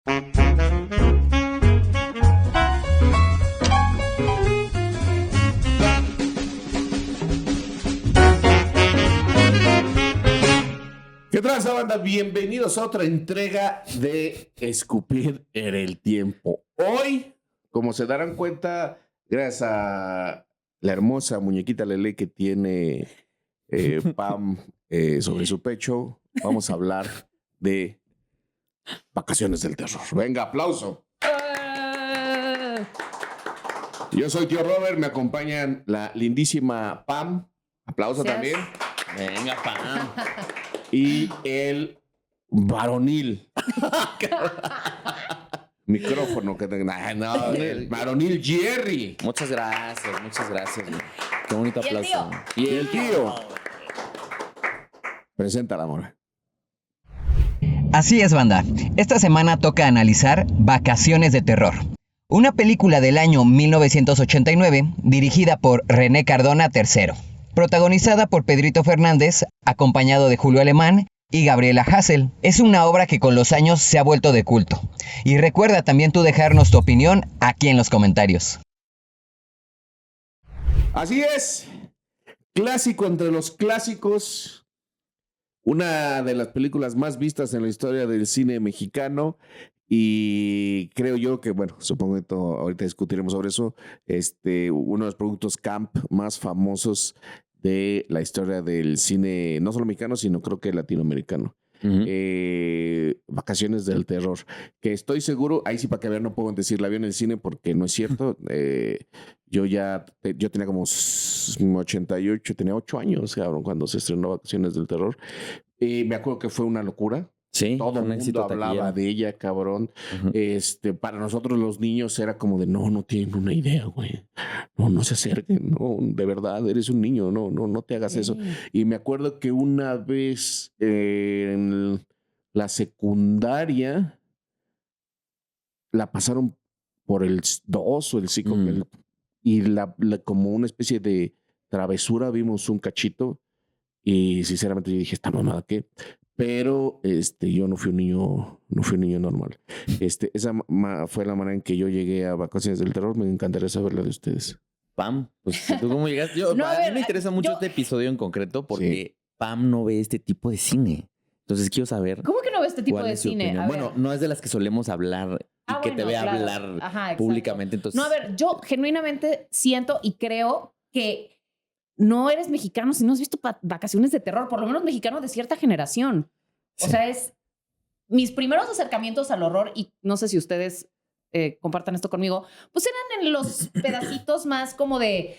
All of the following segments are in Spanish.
¿Qué tal, banda? Bienvenidos a otra entrega de Escupir en el Tiempo. Hoy, como se darán cuenta, gracias a la hermosa muñequita Lele que tiene Pam sobre su pecho, vamos a hablar de vacaciones del terror. Venga, aplauso. Yo soy tío Robert, me acompañan la lindísima Pam. Aplauso también. Venga, Pam. Y el varonil. Micrófono que tenga. No, el varonil Jerry. Muchas gracias. Qué bonito aplauso. Y el tío. Presenta la mona. Así es, banda. Esta semana toca analizar Vacaciones de Terror. Una película del año 1989 dirigida por René Cardona III. Protagonizada por Pedrito Fernández, acompañado de Julio Alemán y Gabriela Hassel. Es una obra que con los años se ha vuelto de culto. Y recuerda también tú dejarnos tu opinión aquí en los comentarios. Así es. Clásico entre los clásicos. Una de las películas más vistas en la historia del cine mexicano. Y creo yo que, bueno, supongo que ahorita discutiremos sobre eso. Uno de los productos camp más famosos de la historia del cine, no solo mexicano, sino creo que latinoamericano. Vacaciones del Terror, que estoy seguro, ahí sí para que vean, no puedo decir la vi en el cine porque no es cierto. Yo tenía como 88, tenía 8 años, cabrón, cuando se estrenó Vacaciones del Terror. Me acuerdo que fue una locura. Sí, todo el mundo hablaba de ella, cabrón. Para nosotros los niños era como de no tienen una idea, güey. No se acerquen, no, de verdad, eres un niño, no te hagas eso. Y me acuerdo que una vez en la secundaria la pasaron por el 2 o el 5 y como una especie de travesura vimos un cachito y sinceramente yo dije, ¿esta mamada qué? Pero yo no fui un niño normal. Esa fue la manera en que yo llegué a Vacaciones del Terror. Me encantaría saber la de ustedes. Pam, pues ¿tú cómo llegaste? A mí me interesa mucho este episodio en concreto porque Pam no ve este tipo de cine. Entonces quiero saber. ¿Cómo que no ve este tipo de cine? Bueno, no es de las que solemos hablar y que te vea hablar públicamente. Entonces... No, a ver, yo genuinamente siento y creo que no eres mexicano si no has visto Vacaciones de Terror, por lo menos mexicano de cierta generación. O sea, es mis primeros acercamientos al horror, y no sé si ustedes compartan esto conmigo, pues eran en los pedacitos más como de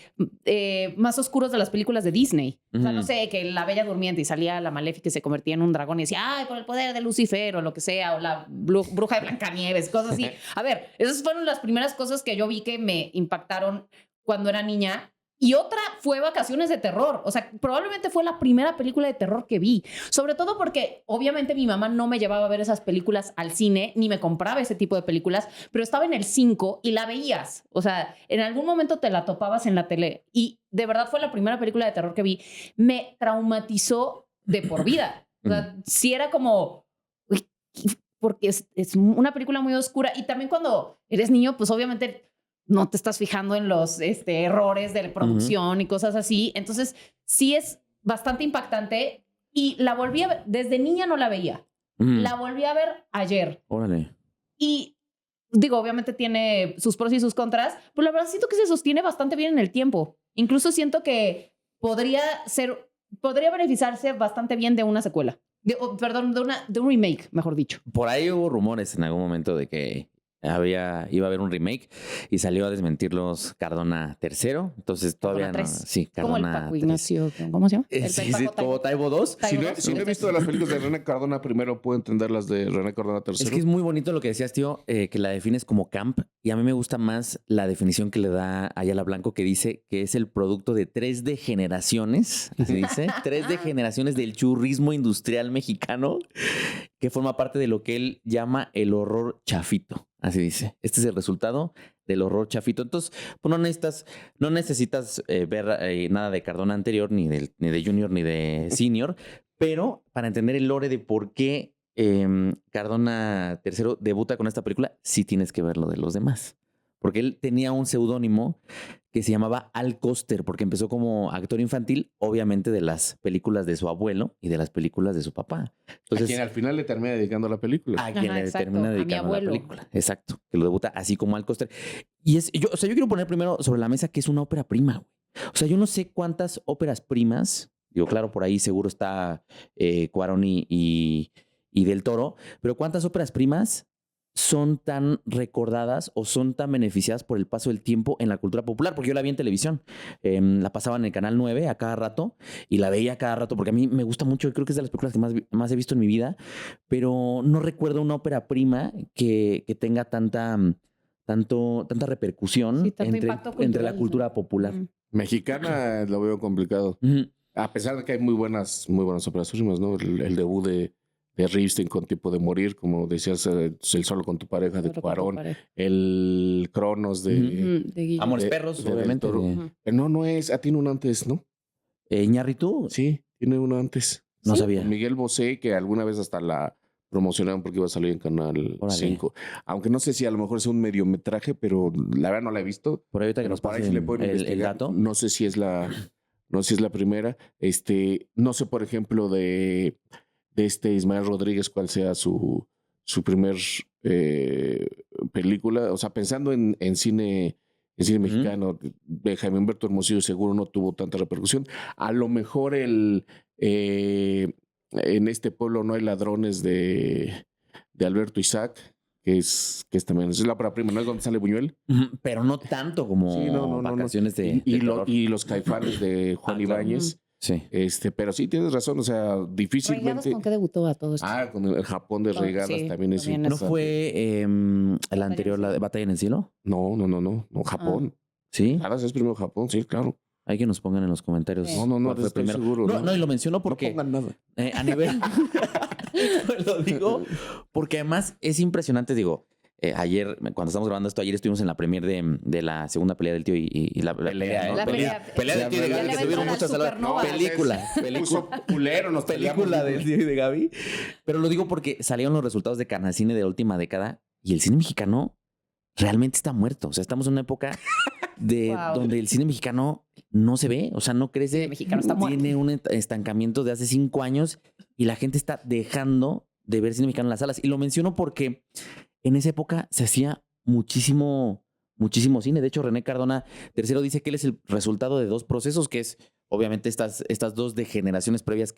más oscuros de las películas de Disney. O sea, no sé, que la Bella Durmiente y salía la Maléfica y se convertía en un dragón y decía, ay, por el poder de Lucifer o lo que sea, o la bruja de Blancanieves, cosas así. A ver, esas fueron las primeras cosas que yo vi que me impactaron cuando era niña. Y otra fue Vacaciones de Terror. O sea, probablemente fue la primera película de terror que vi. Sobre todo porque, obviamente, mi mamá no me llevaba a ver esas películas al cine, ni me compraba ese tipo de películas, pero estaba en el 5 y la veías. O sea, en algún momento te la topabas en la tele. Y de verdad fue la primera película de terror que vi. Me traumatizó de por vida. O sea, sí era como... Uy, porque es una película muy oscura. Y también cuando eres niño, pues obviamente... no te estás fijando en los errores de la producción y cosas así. Entonces, sí es bastante impactante y la volví a ver. Desde niña no la veía. La volví a ver ayer. Órale. Y digo, obviamente tiene sus pros y sus contras, pero la verdad siento que se sostiene bastante bien en el tiempo. Incluso siento que podría beneficiarse bastante bien de una secuela. De un remake, mejor dicho. Por ahí hubo rumores en algún momento de que iba a haber un remake y salió a desmentirlos Cardona III. Entonces todavía no. Sí, Cardona. Como el Paco Ignacio. ¿Cómo se llama? Sí, como Taibo II. Si no he visto las películas de René Cardona primero, puedo entender las de René Cardona III. Es que es muy bonito lo que decías, tío, que la defines como camp. Y a mí me gusta más la definición que le da Ayala Blanco, que dice que es el producto de 3 degeneraciones. ¿Se dice? 3 degeneraciones del churrismo industrial mexicano, que forma parte de lo que él llama el horror chafito. Así dice. Este es el resultado del horror chafito. Entonces, pues no necesitas ver nada de Cardona anterior, ni de Junior, ni de Senior, pero para entender el lore de por qué Cardona III debuta con esta película, sí tienes que ver lo de los demás. Porque él tenía un seudónimo que se llamaba Al Coster, porque empezó como actor infantil, obviamente de las películas de su abuelo y de las películas de su papá. Entonces, a quien al final le termina dedicando la película. a quien Ajá, le exacto, termina a mi dedicando la abuelo. película. Exacto, que lo debuta así como Al Coster. Y yo quiero poner primero sobre la mesa que es una ópera prima, güey. O sea, yo no sé cuántas óperas primas, digo, claro, por ahí seguro está Cuarón y Del Toro, pero cuántas óperas primas son tan recordadas o son tan beneficiadas por el paso del tiempo en la cultura popular, porque yo la vi en televisión, la pasaban en el Canal 9 a cada rato y la veía a cada rato porque a mí me gusta mucho, creo que es de las películas que más he visto en mi vida, pero no recuerdo una ópera prima que tenga tanta repercusión Sí, tanto impacto entre la cultural, cultura ¿no? popular. Mexicana lo veo complicado. Ujú. A pesar de que hay muy buenas óperas primas, ¿no? El debut de Ripstein con Tiempo de Morir, como decías, El Solo con tu pareja de Solo con tu Cuarón, pareja. el Cronos de... Ujú, de Guillermo. Amores de- Perros, de Del obviamente. Toro. Ujú. No es, tiene uno antes, ¿no? Iñárritu, Sí, tiene uno antes. no ¿Sí? sabía. Con Miguel Bosé, que alguna vez hasta la promocionaron porque iba a salir en Canal Órale. 5. Aunque no sé si a lo mejor es un mediometraje, pero la verdad no la he visto. Por ahí ahorita que Pero nos por ahí pasen sí le pueden el investigar. dato. No sé si es la primera. No sé, por ejemplo, de Ismael Rodríguez, cuál sea su primer película. O sea, pensando en cine mexicano, de Jaime Humberto Hermosillo seguro no tuvo tanta repercusión. A lo mejor en este pueblo no hay ladrones de Alberto Isaac, que es también, es la ópera prima, ¿no es donde sale Buñuel? Ujú, pero no tanto como Sí, no. Vacaciones de Y terror. los Caifanes de Juan claro. Ibáñez. Sí. Pero sí tienes razón, o sea, Reigadas, difícilmente. ¿con qué debutó a todo esto? Con el Japón de Oh, Reigadas sí, también es también ¿No importante. fue la anterior, la de Batalla en el Cielo? No, Japón. Sí. Reigadas es primero Japón, sí, claro. Hay que nos pongan en los comentarios. Sí. No, cuál fue estoy primero. seguro. No, y lo menciono No porque pongan nada. a nivel. Lo digo porque además es impresionante. Digo, ayer, cuando estamos grabando esto, ayer estuvimos en la premier de la segunda pelea del tío y la Pelea, ¿no? La pelea del tío y de Ya Gaby, le que tuvieron aventó muchas la salas. supernova. Película. Puso culero, nos Película del tío y de Gaby. Pero lo digo porque salieron los resultados de Canacine de la última década y el cine mexicano realmente está muerto. O sea, estamos en una época Wow. donde el cine mexicano no se ve, o sea, no crece. El mexicano está muerto. Tiene un estancamiento de hace 5 años y la gente está dejando de ver cine mexicano en las salas. Y lo menciono porque en esa época se hacía muchísimo cine. De hecho, René Cardona III dice que él es el resultado de 2 procesos, que es obviamente estas 2 de generaciones previas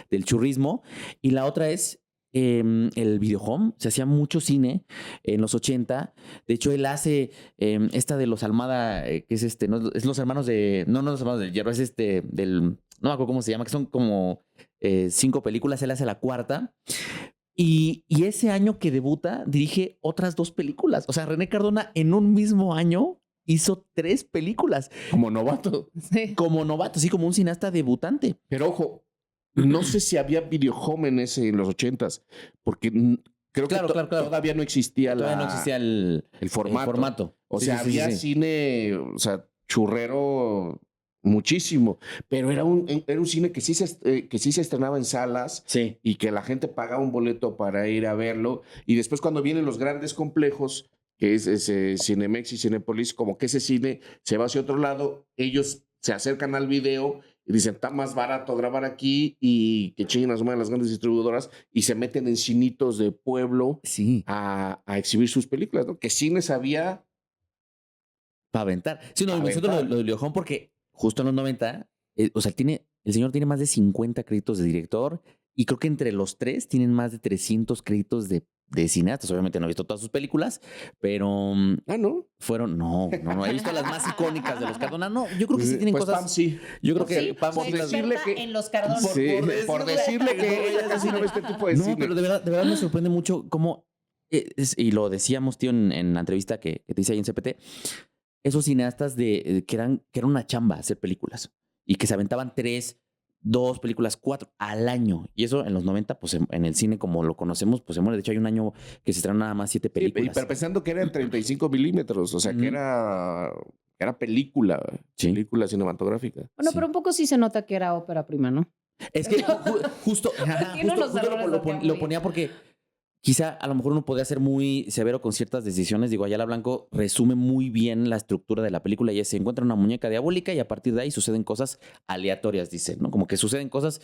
del churrismo. Y la otra es el videohome. Se hacía mucho cine en los 80. De hecho, él hace esta de los Almada, que es no, es los hermanos de... No los hermanos del Hierro, es del... No me acuerdo cómo se llama, que son como 5 películas. Él hace la 4ª. Y ese año que debuta, dirige otras 2 películas. O sea, René Cardona en un mismo año hizo 3 películas. Como novato. Sí. Como novato, así como un cineasta debutante. Pero ojo, no sé si había videohome en los 80s, porque creo Claro, que claro. todavía no existía Todavía no existía el formato. O Sí, sea, sí, había sí. cine, o sea, churrero muchísimo, pero era un cine que sí se estrenaba en salas Sí. y que la gente pagaba un boleto para ir a verlo. Y después cuando vienen los grandes complejos, que es Cinemex y Cinépolis, como que ese cine se va hacia otro lado, ellos se acercan al video y dicen, está más barato grabar aquí y que chinguen a su madre las grandes distribuidoras y se meten en cinitos de pueblo Sí. a exhibir sus películas, ¿no? Que cines había... Para aventar. Sí, no, Pa' me menciono aventar. lo de Leojón porque justo en los 90, o sea, el señor tiene más de 50 créditos de director y creo que entre los 3 tienen más de 300 créditos de cineastas. Obviamente no he visto todas sus películas, pero ¿no? fueron... No, he visto las más icónicas de los Cardona. No, yo creo que sí tienen Pues cosas... Pam sí. Yo creo Sí, que Pam soy sí las- decirle experta que- en los Cardones. Sí, por por decirle que ella casi no ve este tipo de No, cine. pero de verdad me sorprende mucho cómo, y lo decíamos, tío, en la entrevista que te hice ahí en CPT, esos cineastas que era una chamba hacer películas y que se aventaban 3, 2 películas, 4 al año. Y eso en los 90, pues en el cine como lo conocemos, pues se muere. De hecho, hay un año que se estrenan nada más 7 Sí, películas. pero pensando que era en 35 milímetros, o sea, que Ujú. era película, Sí. película cinematográfica. Bueno, Sí. pero un poco sí se nota que era ópera prima, ¿no? Es que justo, Tiene unos errores lo acá lo muy- ponía porque quizá a lo mejor uno podría ser muy severo con ciertas decisiones. Digo, Ayala Blanco resume muy bien la estructura de la película y es, se encuentra una muñeca diabólica y a partir de ahí suceden cosas aleatorias, dice, ¿no? Como que suceden cosas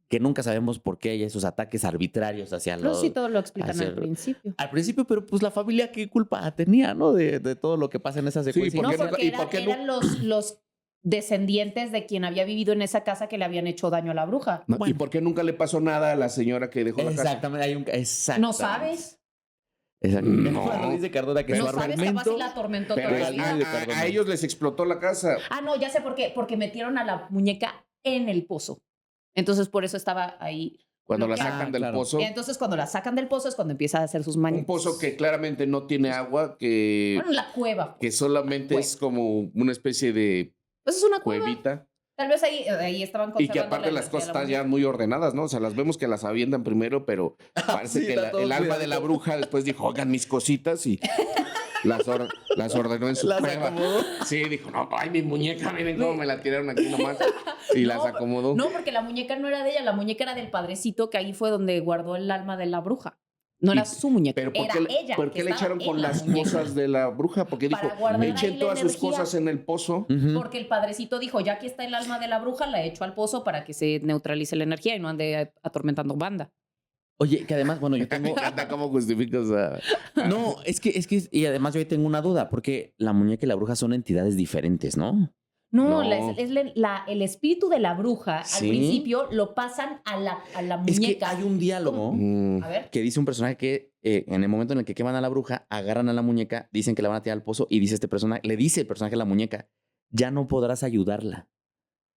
que nunca sabemos por qué hay esos ataques arbitrarios hacia Pero los... sí, todo lo explican hacia- al principio. Al principio, pero pues la familia, ¿qué culpa tenía, no? De todo lo que pasa en esa secuencia. ¿por No, qué no- porque y por qué no- eran los descendientes de quien había vivido en esa casa que le habían hecho daño a la bruja. No, ¿Y Bueno. por qué nunca le pasó nada a la señora que dejó la casa? Exactamente, hay un... Exactamente. ¿No sabes? Exactamente. No. Bueno, dice Cardona que No su sabes, capaz argumento... si la atormentó Pero toda la el vida. niño de Cardona. a ellos les explotó la casa. Ah, no, ya sé por qué. Porque metieron a la muñeca en el pozo. Entonces, por eso estaba ahí. Cuando la bloqueada. sacan del claro. pozo. Y entonces, cuando la sacan del pozo es cuando empieza a hacer sus Un manitas. pozo que claramente no tiene agua, que, Bueno, la cueva. que solamente Cueva. es como una especie de Pues es una cueva. cuevita. Tal vez ahí estaban Y conservando que aparte la las energía cosas de la están ya muy ordenadas, ¿no? O sea, las vemos que las avientan primero, pero parece Sí, que está todo el alma de la cuidadito. bruja después dijo, oigan mis cositas y las ordenó en su Las cueva. acomodó. Sí, dijo, no, ay, mi muñeca, miren cómo me la tiraron aquí nomás. Y las No, acomodó. No, porque la muñeca no era de ella, la muñeca era del padrecito, que ahí fue donde guardó el alma de la bruja. No era Y- su muñeca, Pero ¿por era qué, ella. ¿por que qué le estaba echaron en con la las muñeca. cosas de la bruja? Porque dijo, Para guardar ahí echen la todas sus energía. cosas en el pozo. Ujú. Porque el padrecito dijo, ya aquí está el alma de la bruja, la echo al pozo para que se neutralice la energía y no ande atormentando banda. Oye, que además, bueno, yo tengo... Anda, ¿cómo justificas a...? No, es que, y además yo ahí tengo una duda, porque la muñeca y la bruja son entidades diferentes, ¿no? No, No. el espíritu de la bruja ¿Sí? al principio lo pasan a la Es que muñeca. hay un diálogo Mm, A ver. que dice un personaje que en el momento en el que queman a la bruja, agarran a la muñeca, dicen que la van a tirar al pozo y dice este personaje, le dice el personaje a la muñeca, ya no podrás ayudarla.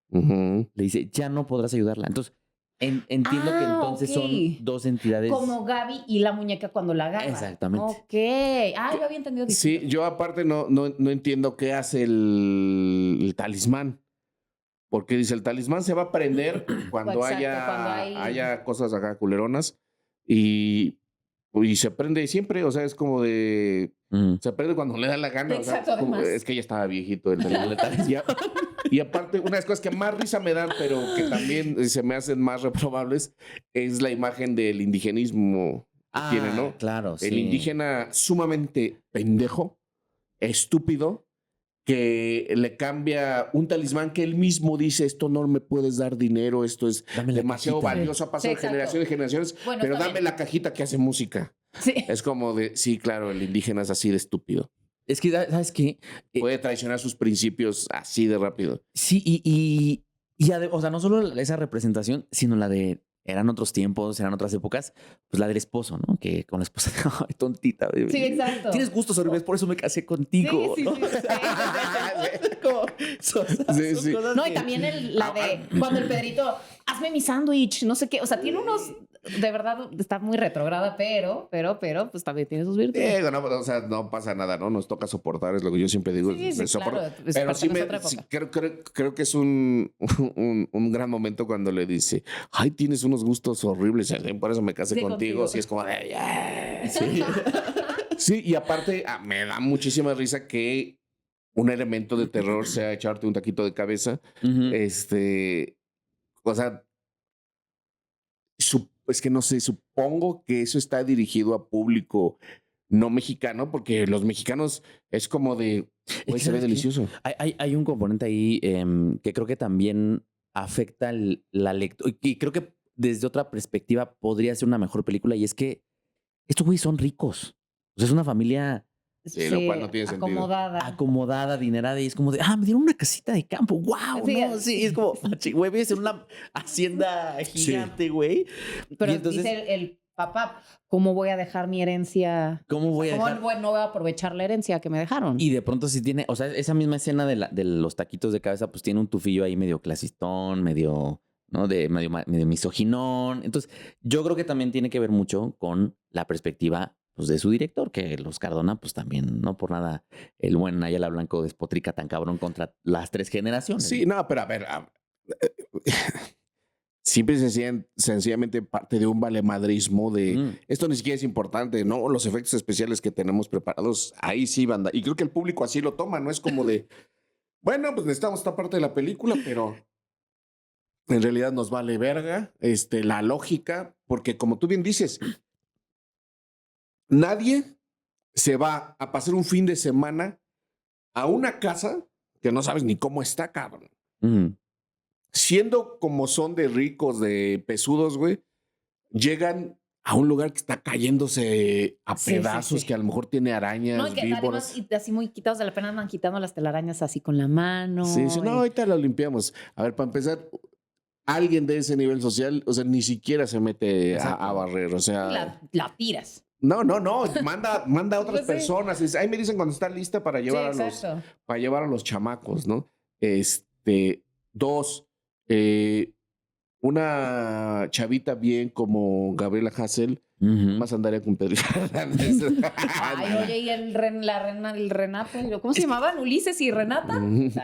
ujú. Le dice, ya no podrás ayudarla. Entonces, entiendo que Ah, entonces ok. son dos entidades. Como Gaby y la muñeca cuando la agarra. Exactamente. Ok. Ah, yo había entendido. Sí, distinto. yo aparte no entiendo qué hace el talismán. Porque dice, el talismán se va a prender cuando, Exacto, haya, cuando hay- haya cosas acá culeronas y se prende siempre, o sea, es como de... Mm. Se prende cuando le da la gana. o sea, Exacto, como- además. es que ya estaba viejito el talismán. Y aparte, una de las cosas que más risa me dan, pero que también se me hacen más reprobables, es la imagen del indigenismo que tiene, ¿no? Claro, sí. El indígena sumamente pendejo, estúpido, que le cambia un talismán que él mismo dice, esto no me puedes dar dinero, esto es Dame la demasiado cajita. valioso, ha pasado Sí, de exacto. generaciones y generaciones, Bueno, pero está dame bien. la cajita que hace música. Sí. Es como de, sí, claro, el indígena es así de estúpido. Es que, ¿sabes qué? Puede traicionar sus principios así de rápido. Sí, o sea, no solo esa representación, sino la de eran otros tiempos, eran otras épocas, pues la del esposo, ¿no? Que con la esposa, ay, tontita. Bebé. Sí, exacto. Tienes gustos horribles, por eso me casé contigo, Sí, sí, ¿no? sí, sí, sí, Como, son Sí, sí. cosas No, y que- también la de cuando el Pedrito, hazme mi sándwich, no sé qué. O sea, tiene unos, de verdad, está muy retrograda, pero, pues también tiene sus virtudes. No, o sea, no pasa nada, ¿no? Nos toca soportar, es lo que yo siempre digo. Sí, sí, soporto. claro, es Pero parte sí, de nuestra época. sí, creo que es un gran momento cuando le dice, ay, tienes unos gustos horribles, por eso me casé Sí, contigo. contigo. Sí, es como de, "Yeah". Sí. Sí, y aparte me da muchísima risa que un elemento de terror sea echarte un taquito de cabeza. Ujú. O sea, es que no sé, supongo que eso está dirigido a público no mexicano, porque los mexicanos es como de, que güey, se ve ¿sabes qué? delicioso. Hay un componente ahí que creo que también afecta la lectura. Y creo que desde otra perspectiva podría ser una mejor película. Y es que estos güeyes son ricos. O sea, es una familia Sí, lo cual no tiene sentido. acomodada. acomodada, adinerada. Y es como de, me dieron una casita de campo. ¡Wow! Sí, ¿no? Sí, es como, güey, vives en una hacienda gigante, güey. Pero Y entonces, dice el papá, ¿cómo voy a dejar mi herencia? ¿cómo voy a ¿Cómo dejar? no voy a aprovechar la herencia que me dejaron? Y de pronto sí tiene, o sea, esa misma escena de los taquitos de cabeza, pues tiene un tufillo ahí medio clasistón, medio, ¿no? Medio misoginón. Entonces, yo creo que también tiene que ver mucho con la perspectiva, pues, de su director, que los Cardona, pues también, no por nada, el buen Ayala Blanco despotrica tan cabrón contra las tres generaciones. Sí, no, pero a ver, simple y sencillamente parte de un valemadrismo de Mm. esto ni siquiera es importante, ¿no? Los efectos especiales que tenemos preparados, ahí sí, banda. Y creo que el público así lo toma, no es como de, bueno, pues necesitamos esta parte de la película, pero en realidad nos vale verga la lógica, porque como tú bien dices, nadie se va a pasar un fin de semana a una casa que no sabes ni cómo está, cabrón. Siendo como son de ricos, de pesudos, güey, llegan a un lugar que está cayéndose a pedazos, que a lo mejor tiene arañas, No, y que víboras. además, y así muy quitados de la pena, andan quitando las telarañas así con la mano. Sí, no, ahorita lo limpiamos. A ver, para empezar, alguien de ese nivel social, o sea, ni siquiera se mete a barrer, o sea... La tiras. No, manda a otras Pues sí. personas. Y dice, ahí me dicen cuando está lista para llevar, para llevar a los chamacos, ¿no? Dos, una chavita bien como Gabriela Hassel, más andaría con Pedro Fernández. Ay, oye, y el Renato, ¿cómo se llamaban? Ulises y Renata.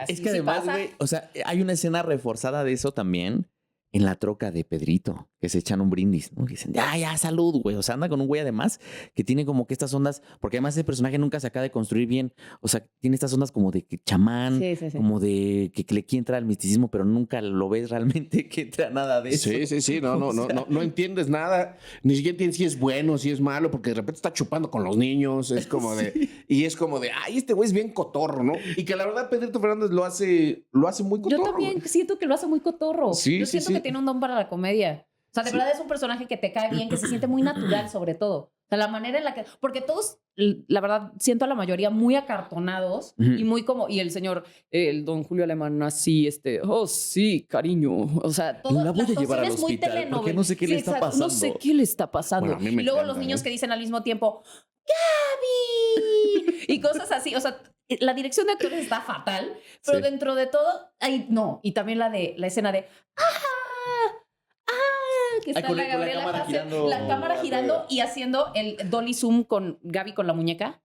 Es que además, güey, o sea, hay una escena reforzada de eso también en la troca de Pedrito, que se echan un brindis, ¿no? Que dicen, ya, salud, güey. O sea, anda con un güey además que tiene como que estas ondas, porque además ese personaje nunca se acaba de construir bien. O sea, tiene estas ondas como de que chamán, como de que le quiere entrar al misticismo, pero nunca lo ves realmente que entra nada de eso. Sí, no entiendes nada. Ni siquiera entiendes si es bueno, si es malo, porque de repente está chupando con los niños. Es como de, y es como de, ay, este güey es bien cotorro, ¿no? Y que la verdad Pedrito Fernández lo hace muy cotorro. Yo también siento que lo hace muy cotorro. Yo siento que tiene un don para la comedia. O sea, de verdad es un personaje que te cae bien, que se siente muy natural sobre todo. O sea, la manera en la que... Porque todos, la verdad, siento a la mayoría muy acartonados y muy como... Y el señor, el don Julio Alemán, así, oh, sí, cariño. O sea, todo... La voy a llevar al muy hospital porque no sé qué le está pasando. No sé qué le está pasando. Bueno, y luego los niños que dicen al mismo tiempo, ¡Gaby! Y cosas así. O sea, la dirección de actores está fatal, pero dentro de todo, ay, no. Y también la escena de... que está la Gabriela Hassel, la cámara girando y haciendo el dolly zoom con Gaby con la muñeca.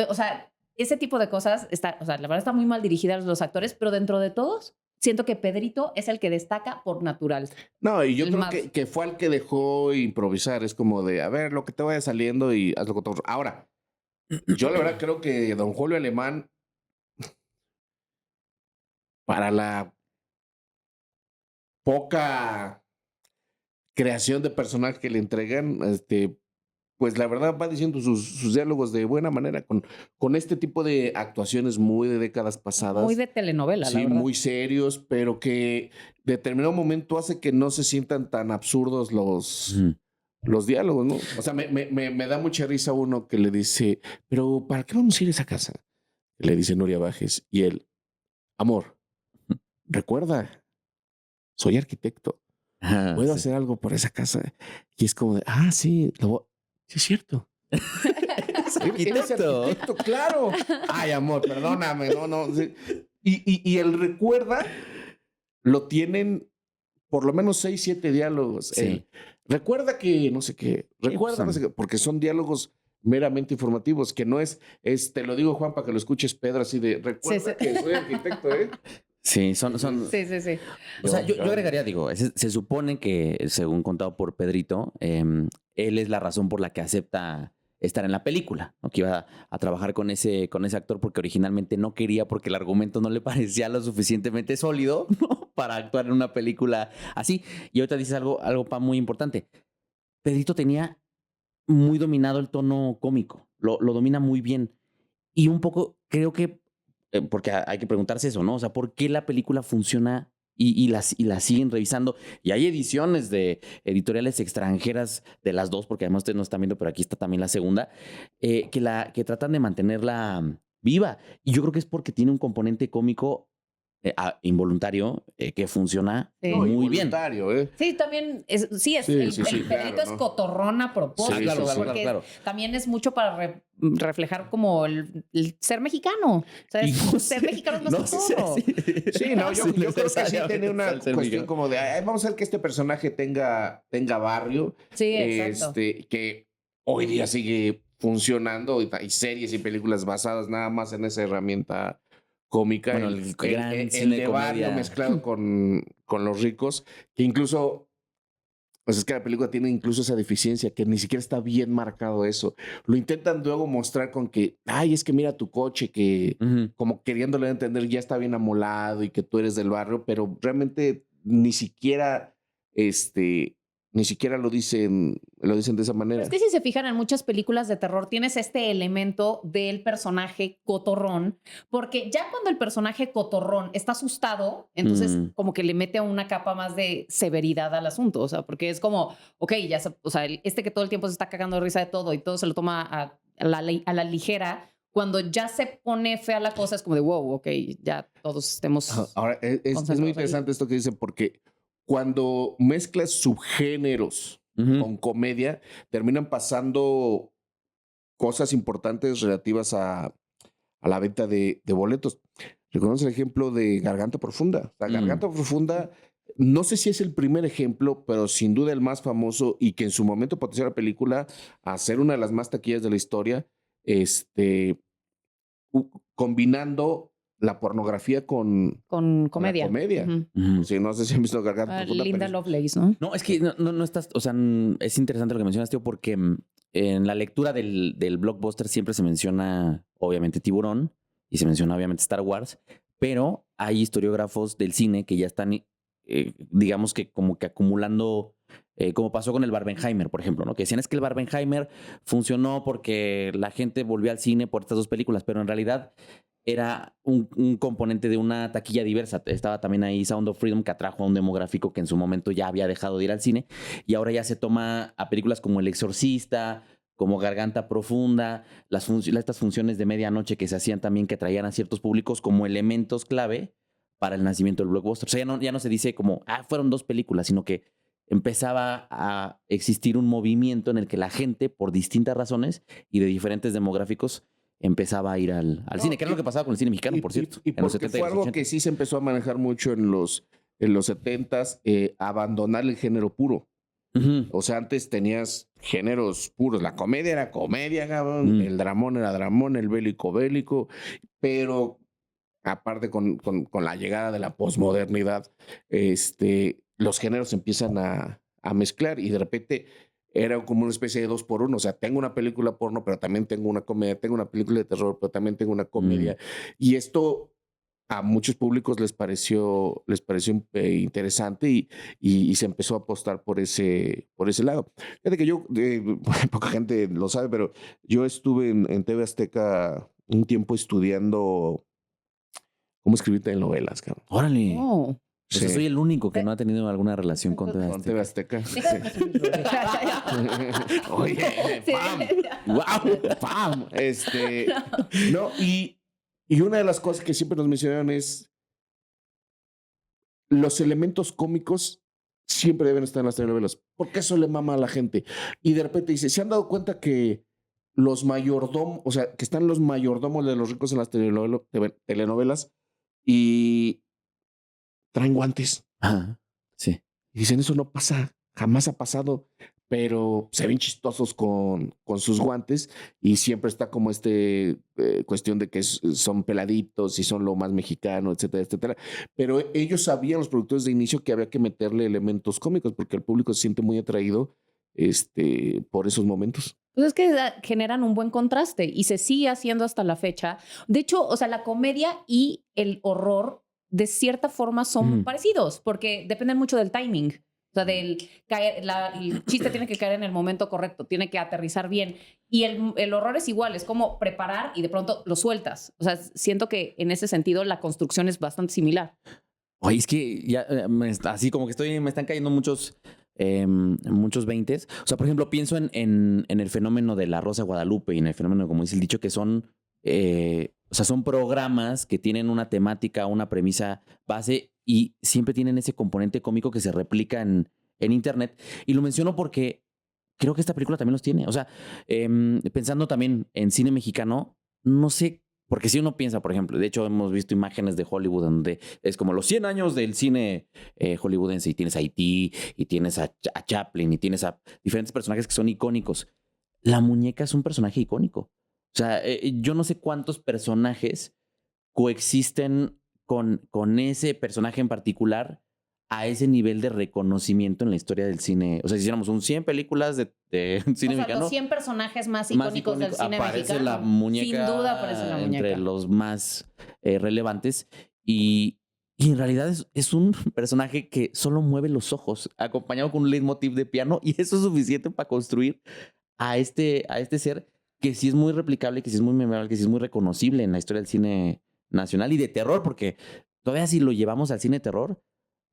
O sea, ese tipo de cosas está, o sea, la verdad está muy mal dirigidas los actores, pero dentro de todos siento que Pedrito es el que destaca por natural. No, y yo creo que fue el que dejó improvisar. Es como de, a ver, lo que te vaya saliendo y hazlo con todo. Ahora, yo la verdad creo que don Julio Alemán, para la poca creación de personaje que le entregan, pues la verdad va diciendo sus diálogos de buena manera con este tipo de actuaciones muy de décadas pasadas. Muy de telenovela, sí, la verdad. muy serios, pero que de determinado momento hace que no se sientan tan absurdos los diálogos, ¿no? O sea, me da mucha risa uno que le dice, pero ¿para qué vamos a ir a esa casa? Le dice Nuria Bajes y él, amor, recuerda, soy arquitecto. ¿Puedo hacer algo por esa casa? Y es como de, sí, sí es cierto. Eres arquitecto, claro. Ay, amor, perdóname, no. Sí. Y él recuerda, lo tienen por lo menos 6, 7 diálogos. Sí. Recuerda que no sé qué, recuerda no sé qué, porque son diálogos meramente informativos, que no es, te lo digo, Juan, para que lo escuches, Pedro, así de, recuerda que soy arquitecto, ¿eh? Sí, son... Sí. O sea, yo agregaría, digo, se supone que, según contado por Pedrito, él es la razón por la que acepta estar en la película, ¿no? Que iba a trabajar con ese actor porque originalmente no quería, porque el argumento no le parecía lo suficientemente sólido, ¿no? Para actuar en una película así. Y ahorita dices algo muy importante. Pedrito tenía muy dominado el tono cómico, lo domina muy bien. Y un poco, creo que porque hay que preguntarse eso, ¿no? O sea, ¿por qué la película funciona y la siguen revisando? Y hay ediciones de editoriales extranjeras de las dos, porque además ustedes no están viendo, pero aquí está también la segunda, que tratan de mantenerla viva. Y yo creo que es porque tiene un componente cómico involuntario que funciona muy bien. Sí, también el Pedrito es cotorrón a propósito. Claro. También es mucho para reflejar como el ser mexicano. O sea, ser mexicano es más cotorro. Sí, no, yo creo que sí tiene una cuestión como de, vamos a ver que este personaje tenga barrio. Sí, exacto. Que hoy día sigue funcionando. Hay series y películas basadas nada más en esa herramienta cómica, bueno, el de barrio mezclado con los ricos, que incluso, pues es que la película tiene incluso esa deficiencia, que ni siquiera está bien marcado eso. Lo intentan luego mostrar con que, es que mira tu coche, que como queriéndole entender ya está bien amolado y que tú eres del barrio, pero realmente ni siquiera ni siquiera lo dicen de esa manera. Es que si se fijan en muchas películas de terror, tienes este elemento del personaje cotorrón, porque ya cuando el personaje cotorrón está asustado, entonces como que le mete una capa más de severidad al asunto, o sea, porque es como, ok, ya, o sea, este que todo el tiempo se está cagando de risa de todo y todo se lo toma a la ligera. Cuando ya se pone fea la cosa, es como de, wow, ok, ya todos estemos... Ahora, es muy interesante esto que dicen, porque cuando mezclas subgéneros con comedia, terminan pasando cosas importantes relativas a la venta de boletos. ¿Reconoces el ejemplo de Garganta Profunda? La Garganta Profunda, no sé si es el primer ejemplo, pero sin duda el más famoso y que en su momento potenció la película a ser una de las más taquilleras de la historia, combinando la pornografía con comedia. La comedia. Sí, no sé si han visto Garganta Profunda. Linda Lovelace, ¿no? No, es que no estás, o sea, es interesante lo que mencionas, tío, porque en la lectura del blockbuster siempre se menciona, obviamente, Tiburón y se menciona, obviamente, Star Wars, pero hay historiógrafos del cine que ya están, digamos que como que acumulando, como pasó con el Barbenheimer, por ejemplo, ¿no? Que decían es que el Barbenheimer funcionó porque la gente volvió al cine por estas dos películas, pero en realidad era un componente de una taquilla diversa. Estaba también ahí Sound of Freedom, que atrajo a un demográfico que en su momento ya había dejado de ir al cine, y ahora ya se toma a películas como El Exorcista, como Garganta Profunda, estas funciones de medianoche que se hacían también, que traían a ciertos públicos como elementos clave para el nacimiento del blockbuster. O sea, ya no se dice como, fueron dos películas, sino que empezaba a existir un movimiento en el que la gente, por distintas razones y de diferentes demográficos, empezaba a ir al cine, que era lo que pasaba con el cine mexicano, por cierto. Y porque fue algo que sí se empezó a manejar mucho en los 70s, abandonar el género puro. O sea, antes tenías géneros puros. La comedia era comedia, cabrón. El dramón era dramón, el bélico. Pero aparte con la llegada de la posmodernidad, los géneros empiezan a mezclar y de repente era como una especie de 2x1. O sea, tengo una película porno, pero también tengo una comedia. Tengo una película de terror, pero también tengo una comedia. Y esto a muchos públicos les pareció interesante y se empezó a apostar por ese lado. Fíjate que yo, poca gente lo sabe, pero yo estuve en TV Azteca un tiempo estudiando cómo escribir telenovelas, cabrón. ¡Órale! Oh. O sea, soy el único que no ha tenido alguna relación con TV Azteca. Con TV Azteca. Oye, ¡pam! ¡Wow! ¡Pam! No, y una de las cosas que siempre nos mencionaron es los elementos cómicos siempre deben estar en las telenovelas, porque eso le mama a la gente. Y de repente dice, ¿se han dado cuenta que los mayordomos, o sea, que están los mayordomos de los ricos en las telenovelas y traen guantes? Ajá, sí. Y dicen, eso no pasa, jamás ha pasado, pero se ven chistosos con sus guantes y siempre está como cuestión de que son peladitos y son lo más mexicano, etcétera, etcétera. Pero ellos sabían, los productores de inicio, que había que meterle elementos cómicos porque el público se siente muy atraído por esos momentos. Pues es que generan un buen contraste y se sigue haciendo hasta la fecha. De hecho, o sea, la comedia y el horror de cierta forma son parecidos porque dependen mucho del timing. O sea, el chiste tiene que caer en el momento correcto, tiene que aterrizar bien. Y el horror es igual, es como preparar y de pronto lo sueltas. O sea, siento que en ese sentido la construcción es bastante similar. Oye, es que ya así como que me están cayendo muchos 20s. O sea, por ejemplo, pienso en el fenómeno de La Rosa de Guadalupe y en el fenómeno, como dice el dicho, que son programas que tienen una temática, una premisa base y siempre tienen ese componente cómico que se replica en internet. Y lo menciono porque creo que esta película también los tiene. O sea, pensando también en cine mexicano, no sé, porque si uno piensa, por ejemplo, de hecho hemos visto imágenes de Hollywood donde es como los 100 años del cine hollywoodense y tienes a E.T. y tienes a Chaplin y tienes a diferentes personajes que son icónicos. La muñeca es un personaje icónico. O sea, yo no sé cuántos personajes coexisten con ese personaje en particular a ese nivel de reconocimiento en la historia del cine. O sea, si hiciéramos 100 películas de cine mexicano. Los 100 personajes más icónicos del cine aparece mexicano. La muñeca. Sin duda aparece la muñeca. Entre los más relevantes. Y Y en realidad es un personaje que solo mueve los ojos, acompañado con un leitmotiv de piano, y eso es suficiente para construir a este ser que sí es muy replicable, que sí es muy memorable, que sí es muy reconocible en la historia del cine nacional y de terror, porque todavía si lo llevamos al cine de terror,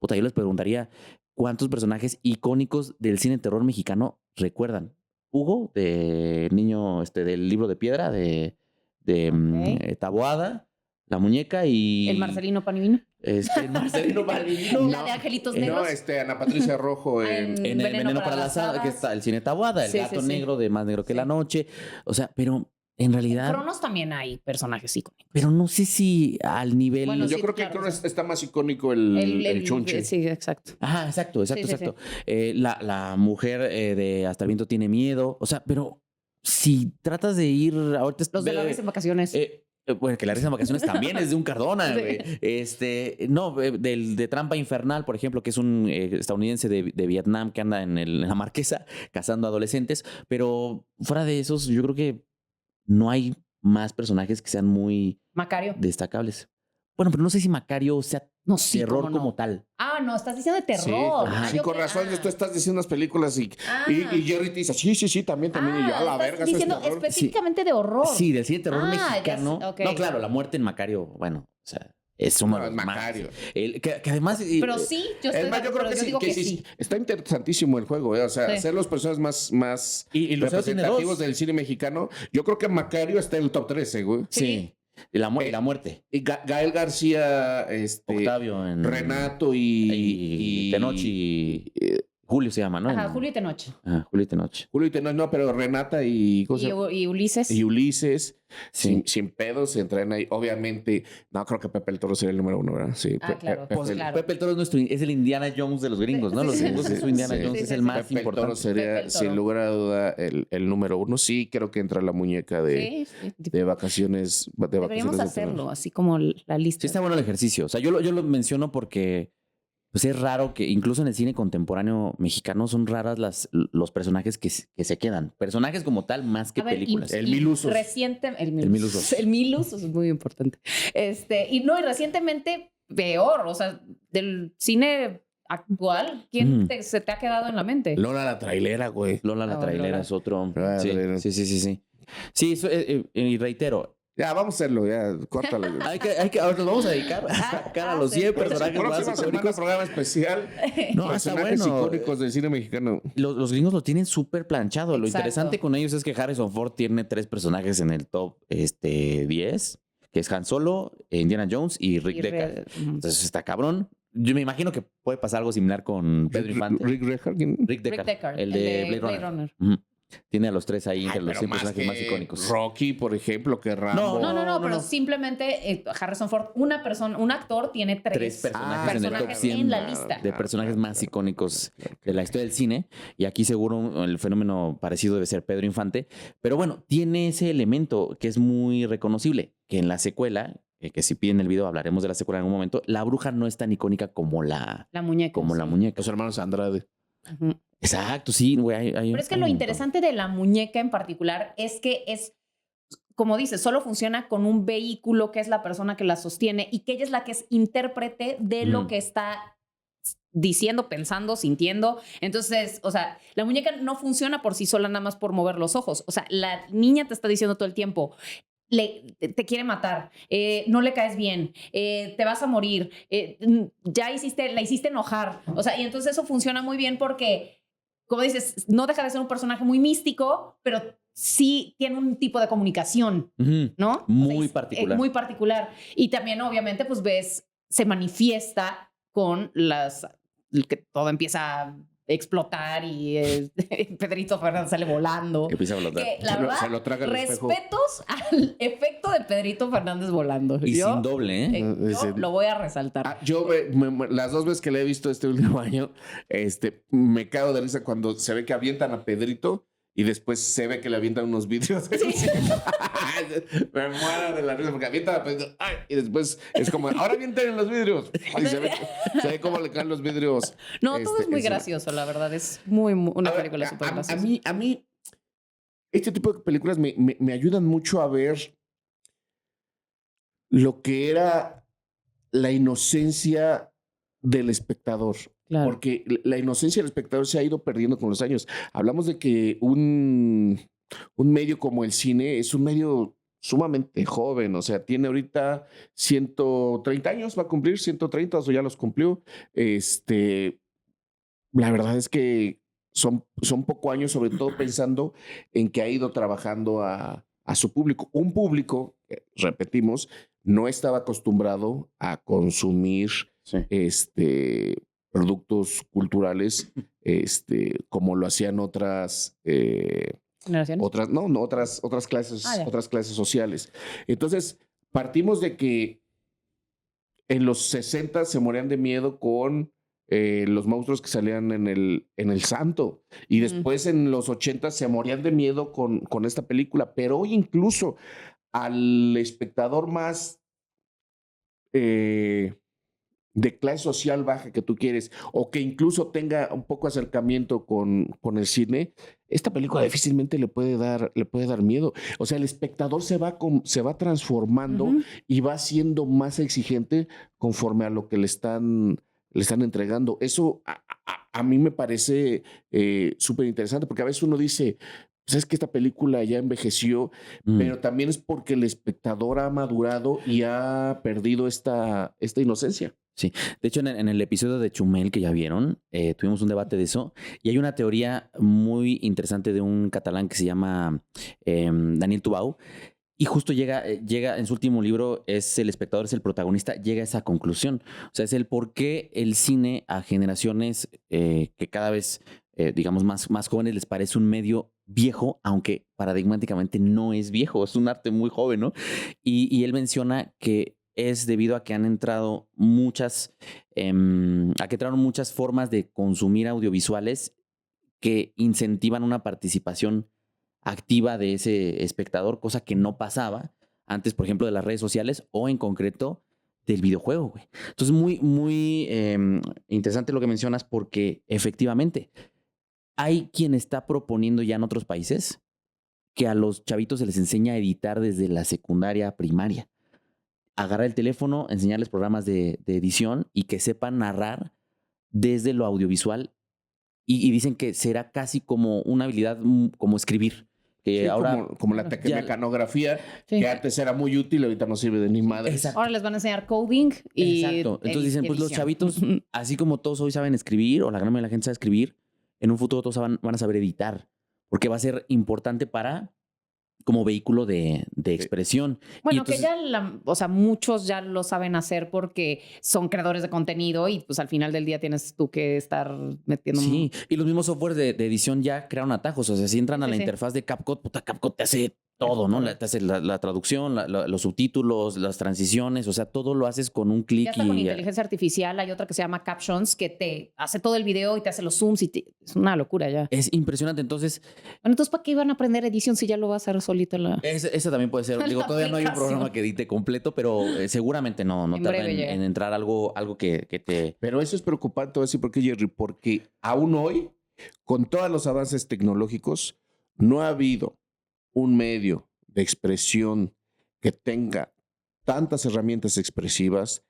puta, yo les preguntaría cuántos personajes icónicos del cine de terror mexicano recuerdan. Hugo, de niño, del libro de piedra, de Taboada, la muñeca y... El Marcelino Panivino. El Marcelino Panivino. La de Angelitos Negros. Ana Patricia Rojo en el Veneno para las Hadas, que está el cine Taboada, el gato negro de Más Negro que la Noche. O sea, pero en realidad... En Cronos también hay personajes icónicos. Pero no sé si al nivel... Bueno, yo creo que en Cronos está más icónico el chunche. Sí, exacto. Ajá, exacto. La mujer de Hasta el viento tiene miedo. O sea, pero si tratas de ir... Ahorita Los de la risa en vacaciones. Bueno, que la risa en vacaciones también es de un Cardona, güey. De Trampa Infernal, por ejemplo, que es un estadounidense de Vietnam que anda en la Marquesa cazando adolescentes. Pero fuera de esos, yo creo que no hay más personajes que sean muy Macario. destacables. Bueno, pero no sé si Macario sea terror como tal. Ah, no, estás diciendo de terror. Sí, con razón, tú estás diciendo unas películas y Jerry te dice, sí, también. Y yo, a la verga, diciendo específicamente de horror. Sí, del cine de terror mexicano. Okay. No, claro, la muerte en Macario, bueno, o sea, es uno de los Macario. Que además... Pero sí, yo creo que sí. Está interesantísimo el juego, o sea, hacer los personajes más representativos del cine mexicano. Yo creo que Macario está en el top 13, güey. Sí. Y la muerte. Y Gael García, Octavio, Renato y Tenoch Julio se llama, ¿no? Ajá, Julio y Tenoch. Julio y Tenoch. No, pero Renata y Ulises. Y Ulises, sí. sin pedos, se entran ahí. Obviamente, no creo que Pepe el Toro sería el número 1, ¿verdad? Sí, claro. Pepe el Toro es el Indiana Jones de los gringos, ¿no? Los gringos es su Indiana Jones, es el más Pepe importante. El Toro sería, sin lugar a duda, el número 1. Sí, creo que entra la muñeca de vacaciones. Deberíamos hacerlo, así como la lista. Sí, está bueno el ejercicio. O sea, yo lo menciono porque... Pues es raro que incluso en el cine contemporáneo mexicano son raras los personajes que se quedan. Personajes como tal más que películas. El Milusos. El Milusos es muy importante. Y recientemente peor, o sea, del cine actual, ¿quién se te ha quedado en la mente? Lola la trailera, güey. Lola la trailera es otro. Sí. Sí, y reitero. Ya, vamos a hacerlo, ya, córtalo. Ahora nos vamos a dedicar a sacar a los 100 personajes más icónicos. Programa especial. No, personajes icónicos del cine mexicano. Los gringos lo tienen súper planchado. Exacto. Lo interesante con ellos es que Harrison Ford tiene 3 personajes en el top 10, que es Han Solo, Indiana Jones y Rick Deckard. Entonces está cabrón. Yo me imagino que puede pasar algo similar con Pedro Infante. Rick Deckard. El de Blade Runner. Tiene a los 3 ahí entre los 100 personajes más icónicos. Rocky, por ejemplo, que Rambo. No, pero simplemente Harrison Ford, un actor, tiene 3 personajes en el top 100 en la lista de personajes más icónicos de la historia del cine. Y aquí seguro el fenómeno parecido debe ser Pedro Infante. Pero bueno, tiene ese elemento que es muy reconocible, que en la secuela, que si piden el video hablaremos de la secuela en algún momento, la bruja no es tan icónica como la muñeca. Como la muñeca. Los hermanos Andrade. Exacto, sí, güey. Pero es que lo interesante de la muñeca en particular es que es, como dices, solo funciona con un vehículo que es la persona que la sostiene y que ella es la que es intérprete de lo que está diciendo, pensando, sintiendo. Entonces, o sea, la muñeca no funciona por sí sola nada más por mover los ojos. O sea, la niña te está diciendo todo el tiempo, te quiere matar, no le caes bien, te vas a morir, la hiciste enojar. O sea, y entonces eso funciona muy bien porque, como dices, no deja de ser un personaje muy místico, pero sí tiene un tipo de comunicación, ¿no? Muy particular. Muy particular. Y también, obviamente, pues se manifiesta con que todo empieza a explotar y Pedrito Fernández sale volando. Empieza a flotar. Que, la verdad, se lo traga el respetos al efecto de Pedrito Fernández volando. Y sin doble, ¿eh? Yo lo voy a resaltar. Yo las 2 veces que le he visto este último año, me cago de risa cuando se ve que avientan a Pedrito y después se ve que le avientan unos vidrios. Me muero de la risa porque avientan a Pedrito. Y después es como, ahora avientan los vidrios. Y se ve cómo le caen los vidrios. No, todo es muy gracioso, la verdad. Es una película súper graciosa. A mí, este tipo de películas me ayudan mucho a ver lo que era la inocencia del espectador. Claro. Porque la inocencia del espectador se ha ido perdiendo con los años. Hablamos de que un medio como el cine es un medio sumamente joven, o sea, tiene ahorita 130 años, va a cumplir 130 o ya los cumplió. La verdad es que son pocos años, sobre todo pensando en que ha ido trabajando a su público. Un público, repetimos, no estaba acostumbrado a consumir productos culturales como lo hacían otras ¿Generaciones? otras clases sociales. Entonces, partimos de que en los 60 se morían de miedo con los monstruos que salían en el Santo. Y después en los 80 se morían de miedo con esta película. Pero hoy incluso al espectador más de clase social baja que tú quieres, o que incluso tenga un poco acercamiento con el cine, esta película difícilmente le puede dar miedo. O sea, el espectador se va transformando y va siendo más exigente conforme a lo que le están entregando. Eso a mí me parece súper interesante, porque a veces uno dice, pues es que esta película ya envejeció, pero también es porque el espectador ha madurado y ha perdido esta inocencia. Sí, de hecho en el episodio de Chumel que ya vieron, tuvimos un debate de eso y hay una teoría muy interesante de un catalán que se llama Daniel Tubau y justo llega en su último libro, El espectador es el protagonista, llega a esa conclusión. O sea, es el por qué el cine a generaciones que cada vez, digamos, más jóvenes les parece un medio viejo, aunque paradigmáticamente no es viejo, es un arte muy joven, ¿no? Y él menciona que es debido a que han entrado muchas formas de consumir audiovisuales que incentivan una participación activa de ese espectador, cosa que no pasaba antes, por ejemplo, de las redes sociales o en concreto del videojuego, güey. Entonces, muy interesante lo que mencionas porque efectivamente hay quien está proponiendo ya en otros países que a los chavitos se les enseña a editar desde la secundaria primaria. Agarrar el teléfono, enseñarles programas de edición y que sepan narrar desde lo audiovisual y dicen que será casi como una habilidad como escribir. Que sí, ahora como la mecanografía, que antes era muy útil, ahorita no sirve de ni madre. Exacto. Ahora les van a enseñar coding y exacto. Entonces dicen, pues los chavitos, así como todos hoy saben escribir, o la gran mayoría de la gente sabe escribir, en un futuro todos van a saber editar, porque va a ser importante como vehículo de expresión. Bueno, entonces, que ya muchos ya lo saben hacer porque son creadores de contenido y pues al final del día tienes tú que estar metiendo... Sí, y los mismos softwares de edición ya crearon atajos. O sea, si entran a la interfaz de CapCut, CapCut te hace todo, ¿no? Te hace la traducción, los subtítulos, las transiciones, o sea, todo lo haces con un clic. Ya está con inteligencia artificial, hay otra que se llama Captions que te hace todo el video y te hace los zooms y es una locura ya. Es impresionante, entonces... Bueno, entonces, ¿para qué iban a aprender edición si ya lo va a hacer solito? Esa también puede ser. Digo, todavía no hay un programa que edite completo, pero seguramente no tarda en entrar algo que te... Pero eso es preocupante, te voy a decir por qué, Jerry, porque aún hoy, con todos los avances tecnológicos, no ha habido un medio de expresión que tenga tantas herramientas expresivas,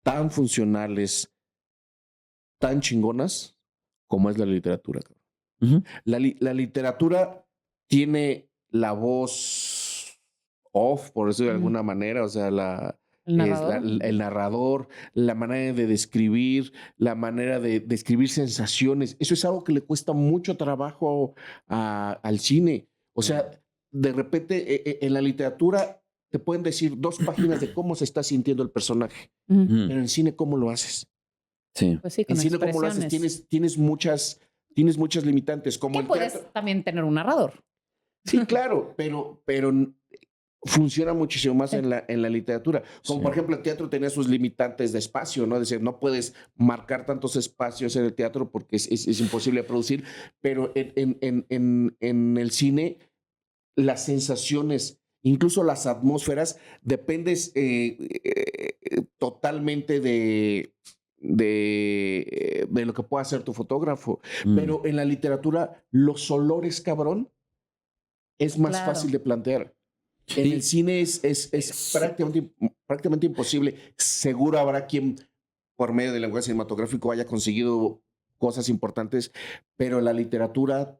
tan funcionales, tan chingonas, como es la literatura. Uh-huh. La literatura tiene la voz off, por decirlo de alguna manera, o sea, el narrador, la manera de describir, la manera de describir sensaciones. Eso es algo que le cuesta mucho trabajo al cine. O sea, de repente en la literatura te pueden decir 2 páginas de cómo se está sintiendo el personaje, pero en cine, ¿cómo lo haces? Sí. Pues sí, en cine, ¿cómo lo haces? Tienes muchas limitantes. Como que puedes también tener un narrador. Sí, claro, pero funciona muchísimo más en la literatura. Como por ejemplo, el teatro tenía sus limitantes de espacio, ¿no? Es decir, no puedes marcar tantos espacios en el teatro porque es imposible de producir, pero en el cine, las sensaciones, incluso las atmósferas, dependes totalmente de lo que pueda hacer tu fotógrafo. Pero en la literatura, los olores, cabrón, es más fácil de plantear. En el cine es prácticamente imposible. Seguro habrá quien, por medio del lenguaje cinematográfico, haya conseguido cosas importantes, pero la literatura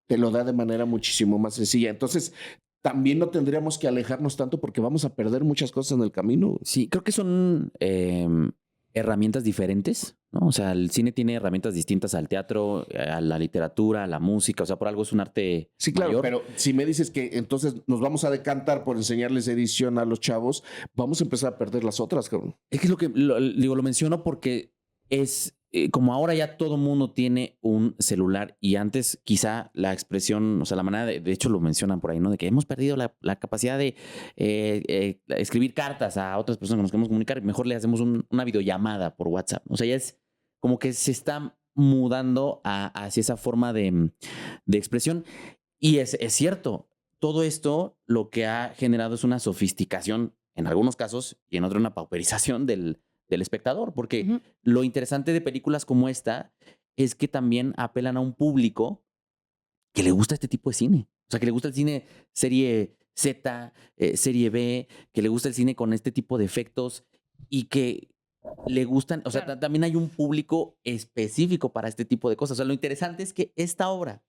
te lo da de manera muchísimo más sencilla. Entonces, también no tendríamos que alejarnos tanto porque vamos a perder muchas cosas en el camino. Sí, creo que son herramientas diferentes, ¿no? O sea, el cine tiene herramientas distintas al teatro, a la literatura, a la música. O sea, por algo es un arte Sí, claro, mayor. pero si me dices que entonces nos vamos a decantar por enseñarles edición a los chavos, vamos a empezar a perder las otras, cabrón. Es que es lo que lo menciono porque es como ahora ya todo mundo tiene un celular y antes quizá la expresión, o sea, la manera de hecho lo mencionan por ahí, ¿no? De que hemos perdido la capacidad de escribir cartas a otras personas que nos queremos comunicar, mejor le hacemos una videollamada por WhatsApp. O sea, ya es como que se está mudando hacia esa forma de expresión y es cierto, todo esto lo que ha generado es una sofisticación en algunos casos y en otros una pauperización del espectador, porque lo interesante de películas como esta es que también apelan a un público que le gusta este tipo de cine. O sea, que le gusta el cine serie Z, serie B, que le gusta el cine con este tipo de efectos y que le gustan, o sea, Claro. también hay un público específico para este tipo de cosas. O sea, lo interesante es que esta obra,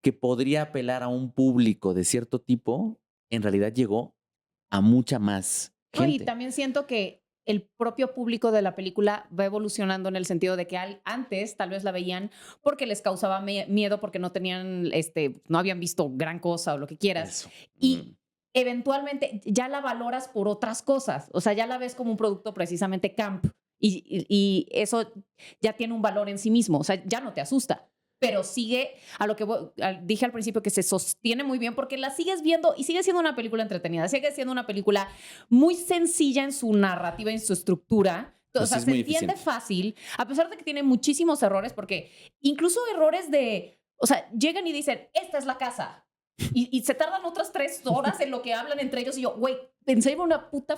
que podría apelar a un público de cierto tipo, en realidad llegó a mucha más No, y gente. también siento que el propio público de la película va evolucionando en el sentido de que antes tal vez la veían porque les causaba miedo, porque no tenían, no habían visto gran cosa o lo que quieras. Eso. Y eventualmente ya la valoras por otras cosas. O sea, ya la ves como un producto precisamente camp. Y eso ya tiene un valor en sí mismo. O sea, ya no te asusta. Pero sigue a lo que dije al principio, que se sostiene muy bien porque la sigues viendo y sigue siendo una película entretenida, sigue siendo una película muy sencilla en su narrativa y en su estructura. O sea, es se muy entiende eficiente. fácil, a pesar de que tiene muchísimos errores, porque incluso errores o sea, llegan y dicen, esta es la casa. Y se tardan otras 3 horas en lo que hablan entre ellos y yo, güey, pensé en una puta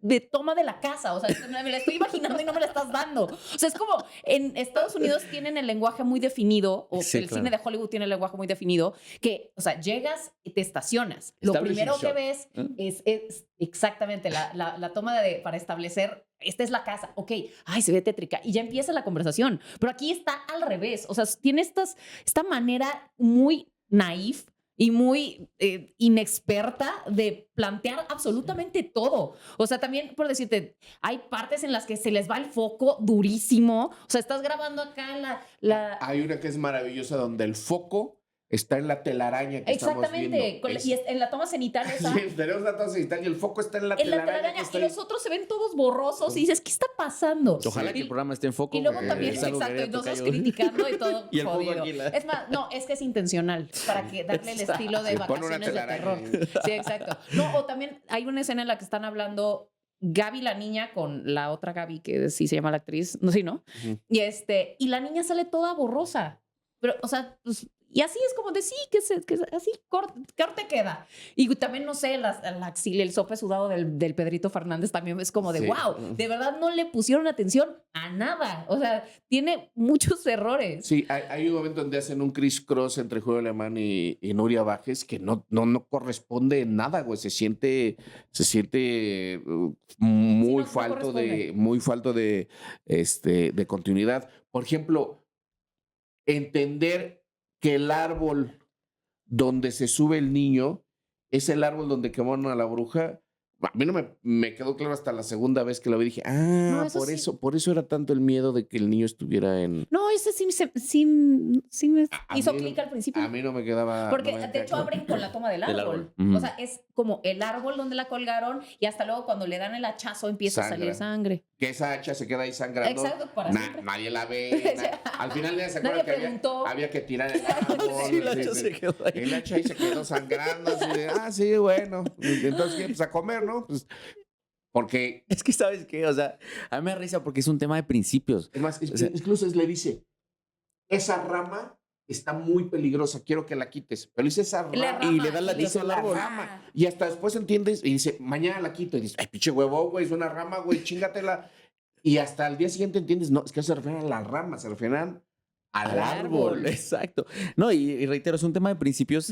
de toma de la casa, o sea, me la estoy imaginando y no me la estás dando. O sea, es como en Estados Unidos tienen el lenguaje muy definido, o Sí, el claro. cine de Hollywood tiene el lenguaje muy definido, que, o sea, llegas y te estacionas. Lo Establishing primero que shot. ves es exactamente la toma para establecer, esta es la casa, ok, ay, se ve tétrica, y ya empieza la conversación. Pero aquí está al revés, o sea, tiene esta manera muy naif y muy inexperta de plantear absolutamente todo. O sea, también por decirte, hay partes en las que se les va el foco durísimo. O sea, estás grabando acá Hay una que es maravillosa donde el foco está en la telaraña que estamos exactamente, viendo. y en la toma cenital esa. Sí, tenemos la toma cenital y el foco está en la telaraña. que está Y ahí. los otros se ven todos borrosos y dices, ¿qué está pasando? Ojalá Y- que el programa esté en foco. Y luego porque también, es algo que exacto, y quería tocar nosotros yo. criticando y todo Y el foco jodido. aquí, Es más, no, es que es intencional para que darle el estilo de Sí, pon una vacaciones de telaraña terror. Sí, exacto. No, o también hay una escena en la que están hablando Gaby la niña con la otra Gaby, que sí se llama la actriz, no, sí, ¿no? Ujú. Y la niña sale toda borrosa. Pero, o sea, pues, y así es como de sí, que así corte queda. Y también, no sé, la axila, el sope sudado del Pedrito Fernández también es como de Sí. wow, de verdad no le pusieron atención a nada. O sea, tiene muchos errores. Sí, hay un momento donde hacen un criss-cross entre Julio Alemán y Nuria Bajes que no corresponde en nada, güey. Se siente muy no falto corresponde. de continuidad. Por ejemplo, entender que el árbol donde se sube el niño es el árbol donde quemaron a la bruja. A mí no me quedó claro hasta la segunda vez que lo vi. Dije, No, eso sí. por eso era tanto el miedo de que el niño estuviera en... No, ese sí me A hizo mí no- clic al principio. A mí no me quedaba... Porque no me de quedaba hecho claro. abren con la toma del Del árbol. árbol. O sea, es como el árbol donde la colgaron y hasta luego cuando le dan el hachazo empieza a salir sangre. Que esa hacha se queda ahí sangrando. Exacto, para siempre. Nadie la ve. Al final nadie se acuerda Nadie que preguntó. había que tirar el árbol. Sí, el hacha se quedó ahí. El hacha ahí se quedó sangrando. Así de, sí, bueno. Entonces, ¿qué? Pues a comer, ¿no? Pues, porque, Es que, ¿sabes qué? O sea, a mí me da risa porque es un tema de principios. es más, O sea, incluso le dice, esa rama está muy peligrosa, quiero que la quites. Pero dice esa rama. La rama, y le da la dice al la árbol. rama. Y hasta después entiendes y dice, mañana la quito. Y dice, ay, pinche huevo, güey, es una rama, güey, chingatela. Y hasta el día siguiente entiendes, no, es que se refieren a la rama, se refieren al árbol. Exacto. No, y reitero, es un tema de principios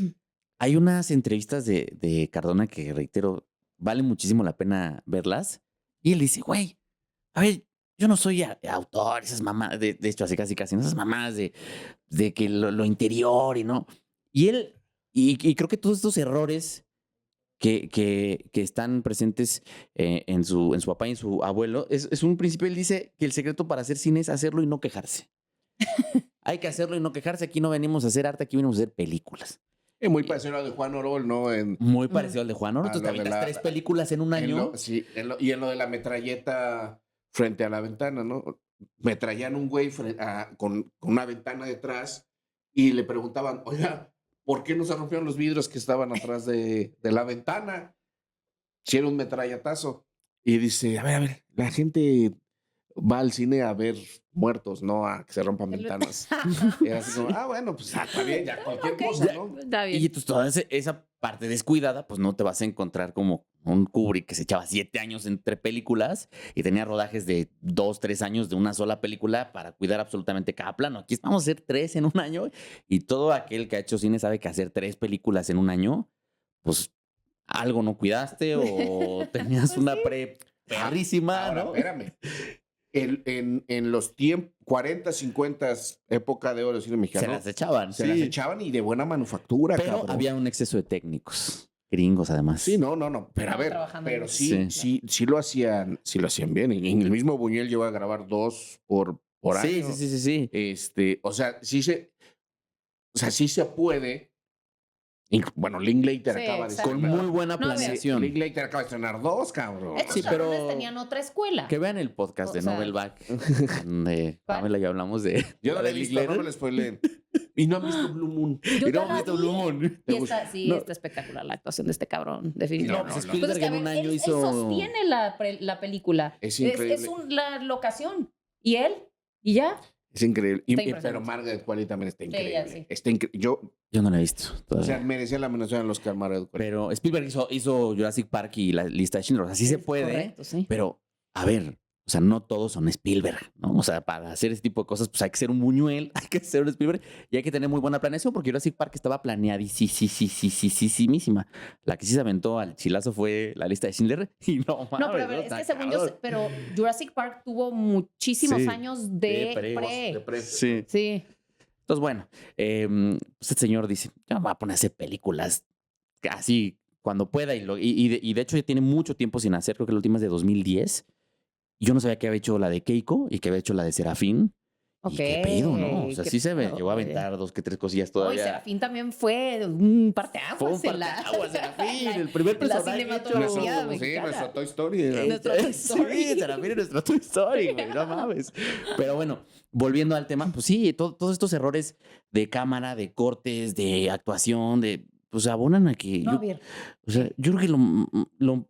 Hay unas entrevistas de Cardona que, reitero, vale muchísimo la pena verlas. Y él dice, güey, a ver, yo no soy autor, esas mamás, de hecho, así casi, ¿no? Esas mamás de que lo interior y no. Y él, y creo que todos estos errores que están presentes en su papá y en su abuelo, es un principio. Él dice que el secreto para hacer cine es hacerlo y no quejarse. Hay que hacerlo y no quejarse. Aquí no venimos a hacer arte, aquí venimos a hacer películas. Es muy parecido al de Juan Orol, ¿no? Muy parecido al de Juan Orol. Tú te avientas 3 películas en un año. Y en lo de la metralleta frente a la ventana, ¿no? Metrallan un güey con una ventana detrás y le preguntaban, oiga, ¿por qué no se rompieron los vidrios que estaban atrás de la ventana? Si era un metralletazo. Y dice, a ver, la gente va al cine a ver muertos, no a que se rompan ventanas. Era así como, bueno, pues está bien, ya cualquier cosa, ¿no? Está bien. Y entonces toda esa parte descuidada, pues no te vas a encontrar como un Kubrick que se echaba 7 años entre películas y tenía rodajes de 2, 3 años de una sola película para cuidar absolutamente cada plano. Aquí vamos a hacer 3 en un año y todo aquel que ha hecho cine sabe que hacer 3 películas en un año, pues algo no cuidaste o tenías una perrísima, Ahora, ¿no? espérame. En los tiempos 40, 50, época de oro del cine mexicano, Se las echaban. se las echaban y de buena manufactura, pero cabrón. había un exceso de técnicos gringos, además. Sí, no. Pero a ver, pero sí lo hacían bien. En el mismo Buñuel llegó a grabar 2 por año. Sí. O sea, sí se puede. Bueno, Linklater acaba de Con muy buena planeación. Linklater acaba de estrenar 2, cabrón. Estos cabrones tenían otra escuela. Que vean el podcast de Novelback, donde ¿Cuál? Pamela y hablamos de. Yo no lo he visto, no me lo spoileen. Y no han visto Blue Moon. Yo Y no ya han la visto vi. Blue Moon. Y está espectacular la actuación de este cabrón, definitivamente. No, pues no. Spielberg Pues es que, en un a ver, año él hizo. sostiene la película. Es increíble. La locación. ¿Y él? ¿Y ya? Es increíble. Está impresionante. Pero Margaret Qualley también está increíble. ella sí. Está increíble. Yo no la he visto. O Todavía. sea, merecía la nominación al Oscar Margaret Qualley. Pero Spielberg hizo Jurassic Park y la lista de Schindler. O sea, sí se puede. Correcto, sí. Pero, a ver, o sea, no todos son Spielberg, ¿no? O sea, para hacer ese tipo de cosas, pues hay que ser un Buñuel, hay que ser un Spielberg y hay que tener muy buena planeación porque Jurassic Park estaba planeadísimísima. La que sí se aventó al chilazo fue la lista de Schindler y no mames. No, pero a ver, es que según yo, pero Jurassic Park tuvo muchísimos Sí, años de pre. Sí. Sí. Entonces, bueno, pues el señor dice, ya me voy a poner a hacer películas así cuando pueda y de hecho ya tiene mucho tiempo sin hacer, creo que la última es de 2010. Y yo no sabía que había hecho la de Keiko y que había hecho la de Serafín. Ok. ¿Y qué pedo, no? O sea, qué sí se pedo, llegó a oye. aventar 2 que 3 cosillas Oye, todavía. Serafín también fue un parteaguas. Fue un en la- parteaguas, Serafín, la- el primer la personaje cinematografía hecho. mexicana. nuestro Toy Story. Nuestro Toy Story. Sí, Serafín es nuestro Toy Story, güey, no mames. Pero bueno, volviendo al tema, pues sí, todos estos errores de cámara, de cortes, de actuación, pues abonan a que... No, a ver. O sea, yo creo que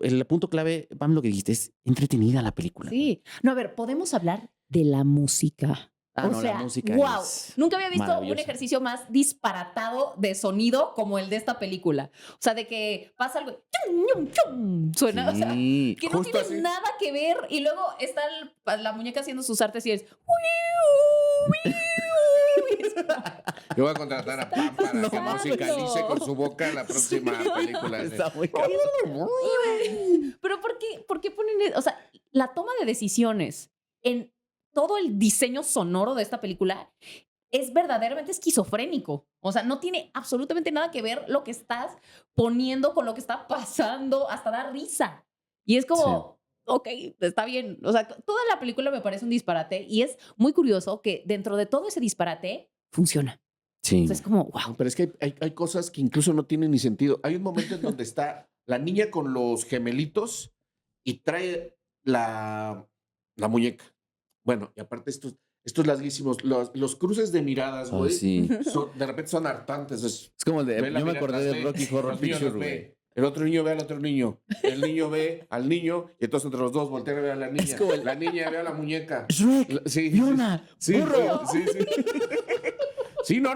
el punto clave, Pam, lo que dijiste, es entretenida la película. Sí. No, a ver, podemos hablar de la música. La música wow. es Nunca había visto un maravillosa. ejercicio más disparatado de sonido como el de esta película. O sea, de que pasa algo, chum, chum, chum, suena, o sea, Sí, que no justo tiene así. nada que ver. Y luego está la muñeca haciendo sus artes y es... Yo voy a contratar a Pam para No que mames. musicalice con su boca la próxima película. está muy cabrón. Pero ¿por qué ponen? O sea, la toma de decisiones en todo el diseño sonoro de esta película es verdaderamente esquizofrénico. O sea, no tiene absolutamente nada que ver lo que estás poniendo con lo que está pasando, hasta da risa. Y es como, ok, está bien. O sea, toda la película me parece un disparate y es muy curioso que dentro de todo ese disparate funciona. Sí. O sea, es como, wow. Pero es que hay cosas que incluso no tienen ni sentido. Hay un momento en donde está la niña con los gemelitos y trae la muñeca. Bueno, y aparte estos larguísimos, los cruces de miradas, güey, sí. de repente son hartantes. Es como el de, Ve la yo me mirada, acordé las de ve, Rocky Horror los niños Picture, los ve. güey. El otro niño ve al otro niño. El niño ve al niño y entonces entre los dos voltean a ver a la niña. como La niña ve a la muñeca. Shrek, Sí, Fiona, sí, burro. sí. Sí, no.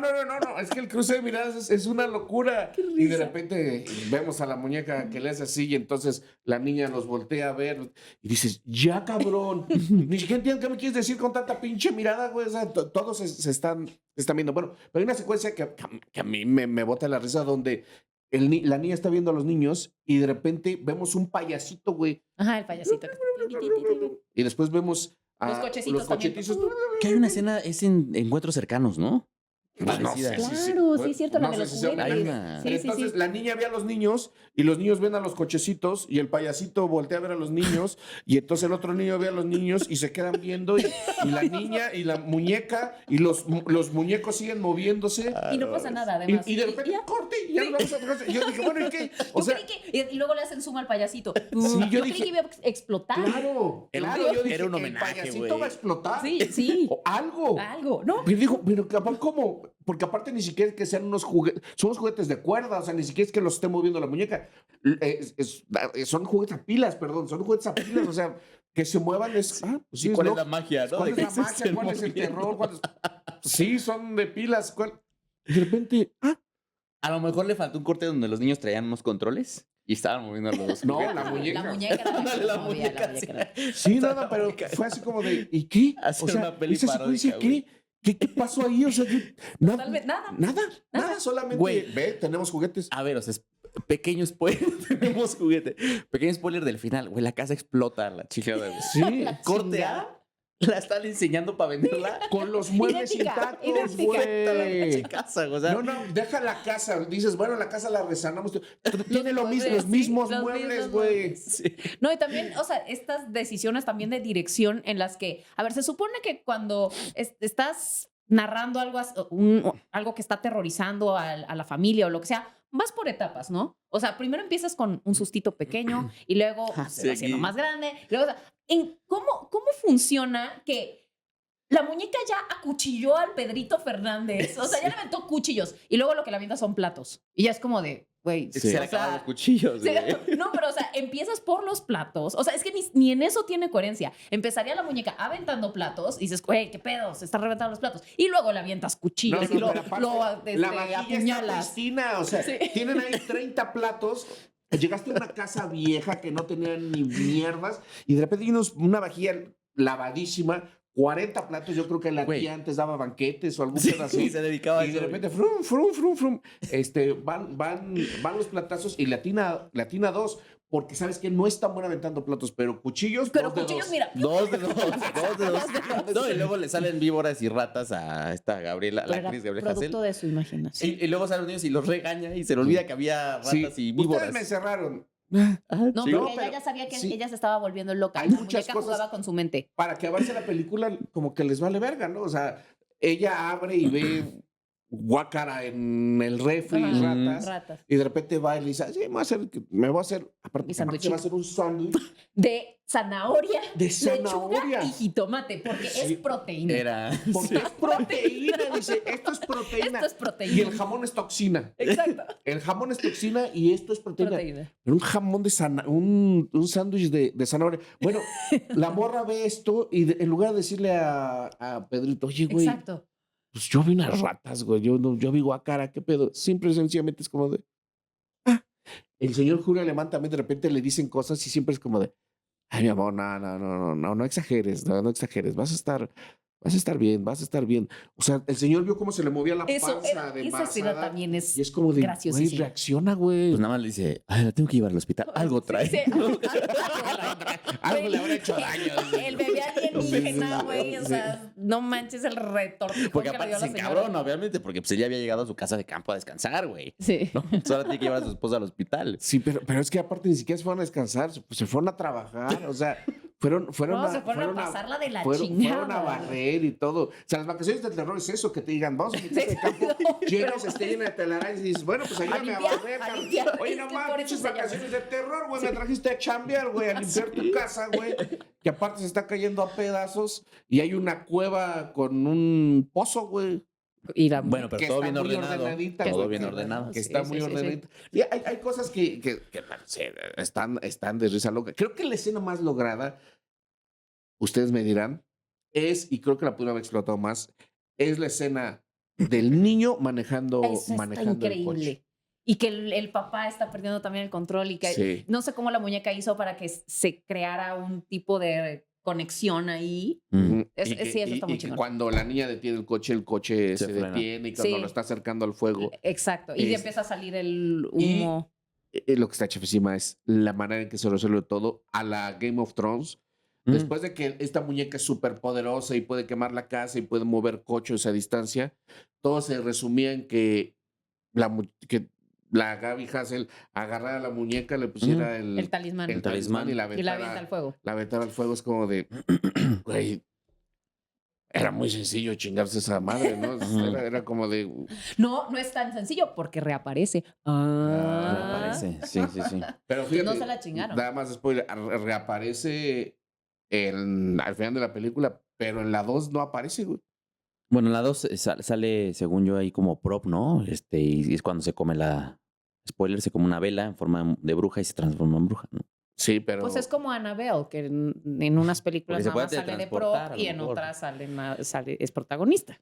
Es que el cruce de miradas es una locura. Y de repente vemos a la muñeca que le hace así y entonces la niña los voltea a ver y dices, ya cabrón. Ni siquiera entiendo qué me quieres decir con tanta pinche mirada, güey. O sea, todos se están viendo. Bueno, pero hay una secuencia que a mí me bota la risa donde la niña está viendo a los niños y de repente vemos un payasito, güey. Ajá, el payasito. Y después vemos a Los cochecitos también. cochetizos. Que hay una escena, es en Encuentros Cercanos, ¿no? Pues no Parecida. sé, Claro, sí, es cierto, la de los sé si sea juguetes. Hay una- Sí, Pero sí, entonces sí. la niña ve a los niños y los niños ven a los cochecitos y el payasito voltea a ver a los niños y entonces el otro niño ve a los niños y se quedan viendo y la niña y la muñeca y los muñecos siguen moviéndose Y no pasa nada, además. y de repente ya. corte y ya nos vamos a otra cosa. Y yo dije, bueno, ¿y qué? O Yo sea, creí que... Y luego le hacen zoom al payasito. Sí, yo yo dije- creí que iba a explotar. claro, Era claro, un- yo dije, era un el homenaje, payasito güey. va a explotar. Sí, sí. O algo. Algo, ¿no? Pero dijo, pero capaz, ¿cómo? Porque aparte ni siquiera es que sean unos juguetes, son unos juguetes de cuerda, o sea, ni siquiera es que los esté moviendo la muñeca. Son juguetes a pilas, perdón, son juguetes a pilas, o sea, que se muevan es. Pues sí, ¿Cuál es lo- la magia, no? ¿Cuál De es que la se magia? estén ¿Cuál es el moviendo. terror? Sí, son de pilas. Y de repente, A lo mejor le faltó un corte donde los niños traían unos controles y estaban moviendo los No, juguetes. la muñeca. La muñeca era la que La se movía, muñeca, la muñeca sí. era- sí, nada, pero fue así como de, ¿y qué? Hacer una peli esa secuencia, paródica, ¿qué pasó ahí? O sea, nada, Totalmente nada. nada, solamente, Güey. ve, tenemos juguetes. A ver, o sea, pequeño spoiler, tenemos juguete. Pequeño spoiler del final, güey, la casa explota, la chingada. güey. Sí, Corte chingada. A, la están enseñando para venderla. con los muebles Idéntica, intactos, idéntica. La güey. pinche casa, o sea. No, deja la casa. Dices, bueno, la casa la resanamos. Tiene lo mismo, muebles, los mismos sí, los muebles, mismos güey. muebles. Sí. No, y también, o sea, estas decisiones también de dirección en las que, a ver, se supone que cuando estás narrando algo, algo que está aterrorizando a la familia o lo que sea, vas por etapas, ¿no? O sea, primero empiezas con un sustito pequeño y luego se va haciendo Sí. más grande. Y luego, o sea, ¿cómo funciona que la muñeca ya acuchilló al Pedrito Fernández? O sea, ya le aventó cuchillos y luego lo que le avienta son platos. Y ya es como de, güey, Se le o sea, acaban los cuchillos, Sí, güey. no, pero o sea, empiezas por los platos. O sea, es que ni en eso tiene coherencia. Empezaría la muñeca aventando platos y dices, güey, qué pedo, se están reventando los platos. Y luego le avientas cuchillos y pero aparte, la vajilla está apuñalas. pristina. O sea, Sí. tienen ahí 30 platos. Llegaste a una casa vieja que no tenía ni mierdas y de repente hay una vajilla lavadísima. 40 platos, yo creo que la Güey. tía antes daba banquetes o algún Sí, pedo así. se dedicaba a Y de eso, repente, frum, frum, frum, frum. Van los platazos y le atina dos, porque sabes que no es tan buena aventando platos, pero cuchillos, Pero dos de cuchillos, dos. mira. Dos de dos, dos de dos. No, y luego le salen víboras y ratas a esta Gabriela, la Era actriz Gabriela producto Hassel. de su imaginación. Y luego salen los niños y los regaña y se le olvida que había ratas Sí, y ustedes víboras. me cerraron. No, Sí, porque no, ella pero- ya sabía que sí. ella se estaba volviendo loca. Hay La muchas muñeca cosas- jugaba con su mente. Para que avance la película, como que les vale verga, ¿no? O sea, ella abre y ve guácara en el refri, Ajá. ratas, Ratas. y de repente va y le dice, sí, me voy a hacer, aparte, Mi se va a sanduichito. hacer un sándwich De zanahoria, de zanahoria. lechuga y jitomate, porque Sí. es proteína. Era. Porque es proteína, dice, esto es proteína. Esto es Y proteína. el jamón es toxina. Exacto. El jamón es toxina y esto es proteína. Proteína. Pero un jamón de un sándwich de zanahoria. Bueno, la morra ve esto y en lugar de decirle a Pedrito, oye, güey, Exacto. pues yo vi unas ratas, güey, yo vi guacara, ¿qué pedo? Simple y sencillamente es como de, el señor Julio Alemán también de repente le dicen cosas y siempre es como de, ay, mi amor, no exageres, no exageres, vas a estar bien, vas a estar bien. O sea, el señor vio cómo se le movía la Eso, panza de esa escena embarazada también es y es como de, güey, graciosísima. reacciona, güey. Pues nada más le dice, ay, la tengo que llevar al hospital. Algo trae. Sí, sí. Algo le habrá hecho daño. El bebé alienígena, Sí, güey. O sí. sea, no manches el retortijón Porque que le dio aparte la se señora. encabrona, obviamente, porque pues ella había llegado a su casa de campo a descansar, güey. Sí. ¿No? Solo tiene que llevar a su esposa al hospital. Sí, pero es que aparte ni siquiera se fueron a descansar, pues se fueron a trabajar, o sea, fueron No, se fueron a fueron pasarla de la fueron chingada. a barrer y todo. O sea, las vacaciones del terror es eso, que te digan, vamos a mi casa de campo, llegas, esté llena de telarañas y dices, bueno, pues ayúdame a limpiar, barrer, a cabrón. limpiar. Oye, Es no que mames, por eso pinches se llama. vacaciones de terror, güey, me trajiste a chambear, güey, a limpiar tu casa, güey, que aparte se está cayendo a pedazos y hay una cueva con un pozo, güey. Y la Bueno, pero Que todo está bien muy ordenado. ordenadita, Todo güey, bien que- ordenado. Que Sí, está sí, muy sí, sí. ordenadita. Y hay cosas que bueno, sí, están de risa loca. Creo que la escena más lograda, ustedes me dirán, y creo que la pudieron haber explotado más, es la escena del niño manejando Eso está el coche. increíble. Y que el papá está perdiendo también el control y que Sí. no sé cómo la muñeca hizo para que se creara un tipo de conexión ahí. Ujú. Sí, eso está muy y que chingón. cuando la niña detiene el coche Se se frena. detiene y cuando Sí. lo está acercando al fuego. Exacto. Y Es- empieza a salir el y- humo. Lo que está chefísima es la manera en que se resuelve todo a la Game of Thrones. Después de que esta muñeca es súper poderosa y puede quemar la casa y puede mover coches a distancia, todo se resumía en que que la Gaby Hassel agarrara la muñeca, le pusiera El talismán. el talismán y la Y la avienta al fuego. aventara al fuego. Es como de, güey, era muy sencillo chingarse esa madre, ¿no? Era como de, No, no es tan sencillo porque reaparece. Reaparece. Sí, sí, sí. pero fíjate, No se la chingaron. nada más spoiler, reaparece al final de la película, pero en la 2 no aparece, güey. Bueno, en la 2 sale, según yo, ahí como prop, ¿no? Y es cuando se come spoiler, se come una vela en forma de bruja y se transforma en bruja, ¿no? Sí, pero Pues es como Annabelle, que en unas películas Porque se nada más puede sale de teletransportar, prop a y lo en mejor. otras es protagonista.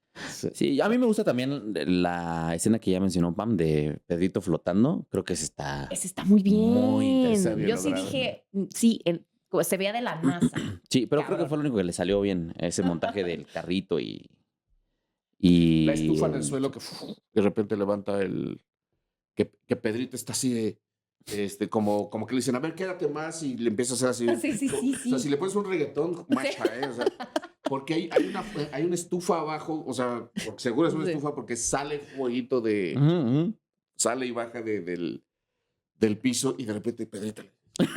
Sí, a mí me gusta también la escena que ya mencionó Pam de Pedrito flotando. Creo que ese está... Ese está muy bien. Muy interesante, bien Yo sí logrado. dije, sí, se veía de la NASA. Sí, pero creo que Cabrón. fue lo único que le salió bien, ese montaje del carrito y la estufa en el suelo que de repente levanta que Pedrito está así de como que le dicen, a ver, quédate más, y le empieza a hacer así. Sí. O sea, si le pones un reggaetón, macha, o sea, porque hay una estufa abajo, o sea, porque seguro es una Sí. estufa porque sale fueguito Ujú, ujú. sale y baja del piso y de repente Pedrito le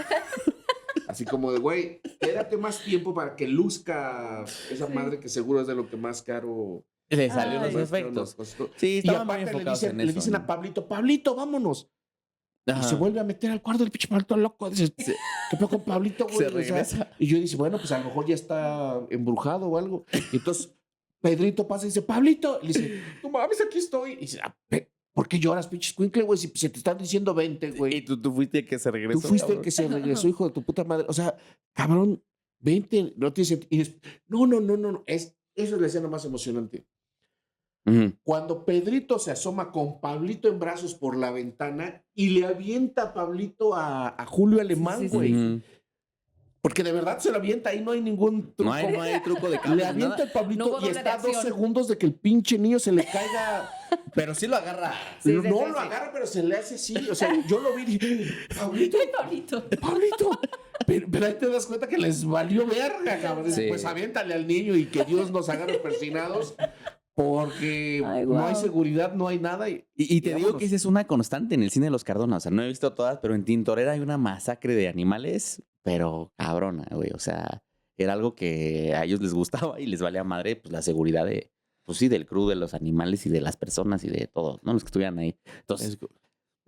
así como de, güey, quédate más tiempo para que luzca esa madre que seguro es de lo que más caro. Le salió Ay. los más caro efectos. nos costó. Sí, Y estaban muy aparte enfocados en le eso. dicen a Pablito, vámonos. Ajá. Y se vuelve a meter al cuarto del pinche Pablito loco. Dices, ¿qué pedo con Pablito, güey? Se O sea, regresa. y yo dice, bueno, pues a lo mejor ya está embrujado o algo. Y entonces Pedrito pasa y dice, Pablito. Y le dice, no mames, aquí estoy. Y dice, ¿por qué lloras, pinche escuincle, güey? Si te están diciendo 20, güey. Y tú fuiste el que se regresó. Tú fuiste el cabrón. que se regresó, hijo de tu puta madre. O sea, cabrón, 20, no tiene sentido. Y no. Eso es la escena más emocionante. Ujú. Cuando Pedrito se asoma con Pablito en brazos por la ventana y le avienta a Pablito a Julio Alemán, Sí, güey. Ujú. Porque de verdad se lo avienta, ahí no hay ningún truco. No hay truco de cambio. Le avienta el Pablito No hubo y doble está de a 2 acción. segundos de que el pinche niño se le caiga. Pero sí lo agarra. Sí, no sí, lo sí. agarra, pero se le hace así. O sea, yo lo vi y dije, Pablito, Pablito. Pero ahí te das cuenta que les valió verga, cabrón. Sí. Pues aviéntale al niño y que Dios nos agarre persinados porque Ay, no hay guau. seguridad, no hay nada. Y te digo vámonos. que esa es una constante en el cine de los Cardona. O sea, no he visto todas, pero en Tintorera hay una masacre de animales, pero cabrona, güey. O sea, era algo que a ellos les gustaba y les valía madre, pues la seguridad pues sí, del crew, de los animales y de las personas y de todos, ¿no? Los que estuvieran ahí. Entonces,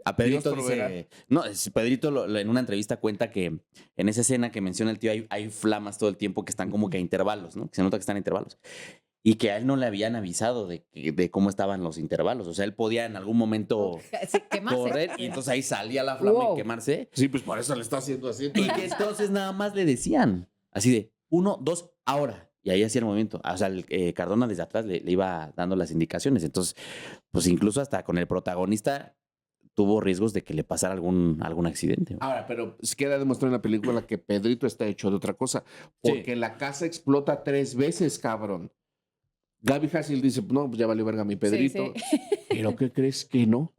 a Pedrito Dios proveerá. dice... No, Pedrito en una entrevista cuenta que en esa escena que menciona el tío hay flamas todo el tiempo que están como que a intervalos, ¿no? Que se nota que están a intervalos. Y que a él no le habían avisado de cómo estaban los intervalos. O sea, él podía en algún momento Sí, quemarse. correr y entonces ahí salía la flama Wow. y quemarse. Sí, pues por eso le está haciendo así. Y que entonces nada más le decían así de 1, 2, ahora. Y ahí hacía el movimiento. O sea, Cardona desde atrás le iba dando las indicaciones. Entonces, pues incluso hasta con el protagonista tuvo riesgos de que le pasara algún accidente. Ahora, pero queda demostrado en la película que Pedrito está hecho de otra cosa. Porque la casa explota 3 veces, cabrón. Gaby Hassel dice, no, pues ya valió verga mi Pedrito. Sí. ¿Pero qué crees que no?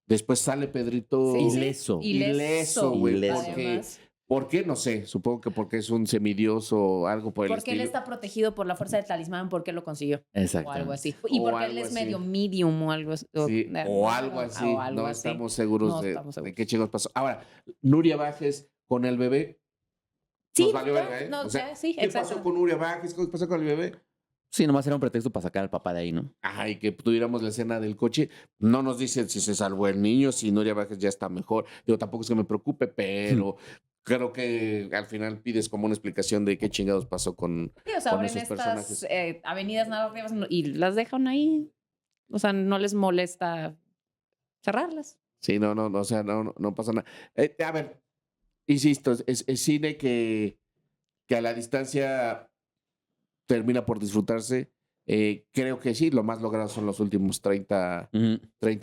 Después sale Pedrito Sí, sí. Ileso. Ileso, güey. Ileso. Además, ¿Por qué? No sé. Supongo que porque es un semidios o algo por el porque él estilo. está protegido por la fuerza del talismán, porque lo consiguió. Exacto. O algo así. Y O porque él algo es así. medio medium o algo así. Sí, o algo así. O algo No así. estamos seguros, No de, estamos seguros. de qué chicos pasó. Ahora, Nuria Bajes con el bebé. Sí, Nos valió no, verga, ¿eh? no, O sea, ya, sí, ¿qué exacto. pasó con Nuria Bajes? ¿Qué pasó con el bebé? Sí, nomás era un pretexto para sacar al papá de ahí, ¿no? Ajá, y que tuviéramos la escena del coche. No nos dicen si se salvó el niño, si Nuria Bajes ya está mejor. Digo, tampoco es que me preocupe, pero creo que al final pides como una explicación de qué chingados pasó con... Sí, o sea, con abren esos estas personajes. avenidas narrativas y las dejan ahí. O sea, no les molesta cerrarlas. Sí, no, o sea, no pasa nada. A ver, insisto, es cine que a la distancia termina por disfrutarse. Creo que sí, lo más logrado son los últimos 30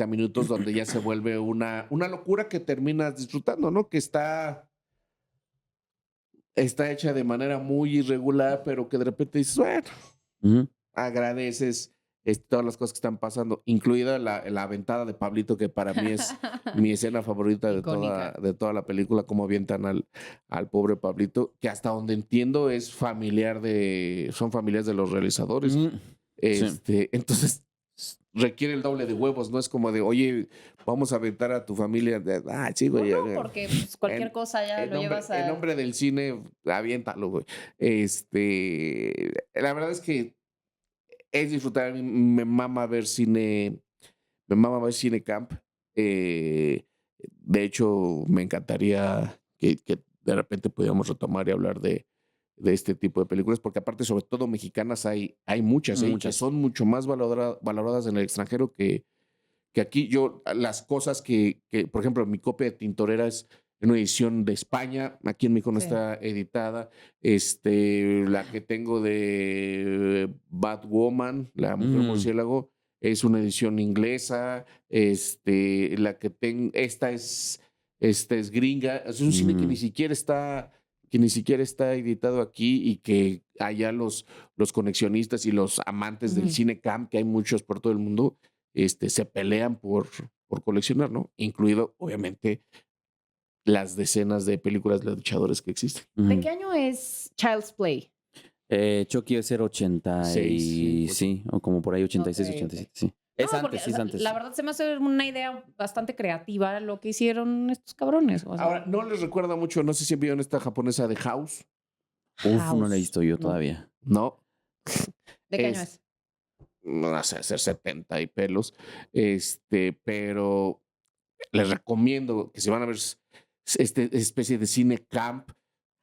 minutos donde ya se vuelve una locura que terminas disfrutando, ¿no? Que está... está hecha de manera muy irregular, pero que de repente dices, bueno, Ujú. agradeces todas las cosas que están pasando, incluida la aventada de Pablito, que para mí es mi escena favorita Icónica. de toda la película, cómo avientan al pobre Pablito, que hasta donde entiendo es son familiares de los realizadores. Mm, sí. Entonces requiere el doble de huevos, no es como de, oye, vamos a aventar a tu familia. Sí, güey. No, porque pues, cualquier en- cosa ya lo llevas En a... nombre del cine, aviéntalo, güey. La verdad es que es disfrutar. A mí me mama ver cine camp. De hecho, me encantaría que de repente pudiéramos retomar y hablar de este tipo de películas, porque aparte, sobre todo mexicanas, hay muchas, y que Muchas. son mucho más valoradas en el extranjero que aquí. Yo, las cosas por ejemplo, mi copia de Tintorera es en una edición de España, aquí en México no Sí. está editada. La que tengo de Batwoman, la mujer murciélago, es una edición inglesa. La que tengo, esta es gringa. Es un cine que ni siquiera está editado aquí, y que allá los conexionistas y los amantes del Ujú. cine camp, que hay muchos por todo el mundo, se pelean por coleccionar, ¿no? Incluido, obviamente, las decenas de películas de luchadores que existen. ¿De Ujú. qué año es Child's Play? Chucky es 80 Sí, pues. sí, o como por ahí 86, Ok, 87, ok. sí. Es No, porque, antes, sí o es sea, antes. la verdad se me hace una idea bastante creativa lo que hicieron estos cabrones. O sea, Ahora, no les recuerda mucho, no sé si vieron esta japonesa de House, Uf, no la he House. visto yo No. todavía. ¿no? ¿De qué año es? No sé, hacer 70 y pelos. Pero les recomiendo que si van a ver especie de cine camp,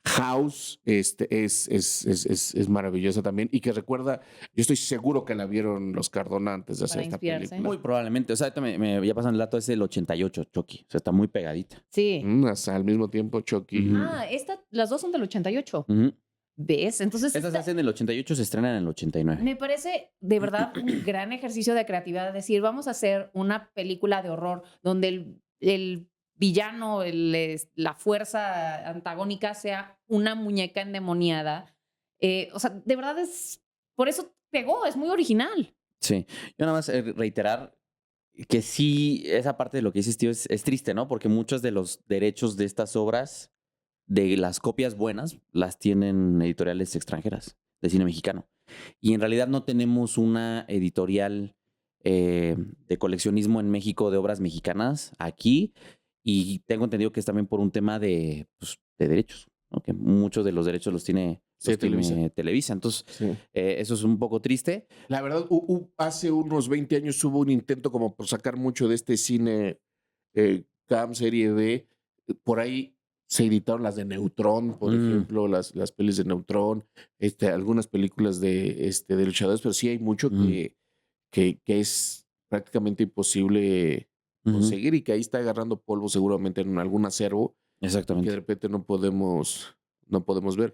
House, es maravillosa también, y que recuerda, yo estoy seguro que la vieron los Cardona antes de hacer Para esta inspirarse. película. Muy probablemente. O sea, ya pasan el dato, es del 88, Chucky. O sea, está muy pegadita. Sí. Hasta al mismo tiempo, Chucky. Ujú. Las dos son del 88. Ujú. ¿Ves? Entonces, Estas se hacen en el 88, se estrenan en el 89. me parece de verdad un gran ejercicio de creatividad. Decir, vamos a hacer una película de horror donde el villano, la fuerza antagónica sea una muñeca endemoniada. O sea, de verdad por eso pegó, es muy original. Sí. Yo nada más reiterar que sí, esa parte de lo que dices, tío, es triste, ¿no? Porque muchos de los derechos de estas obras, de las copias buenas, las tienen editoriales extranjeras de cine mexicano. Y en realidad no tenemos una editorial de coleccionismo en México de obras mexicanas aquí. Y tengo entendido que es también por un tema de derechos, ¿no? Que muchos de los derechos los tiene, Sí, Televisa. Televisa. Entonces, Sí. eso es un poco triste. La verdad, hace unos 20 años hubo un intento como por sacar mucho de este cine Cam Serie B. Por ahí se editaron las de Neutrón, por ejemplo, las pelis de Neutrón, algunas películas de luchadores, pero sí hay mucho que es prácticamente imposible conseguir, y que ahí está agarrando polvo seguramente en algún acervo que Exactamente. de repente no podemos ver.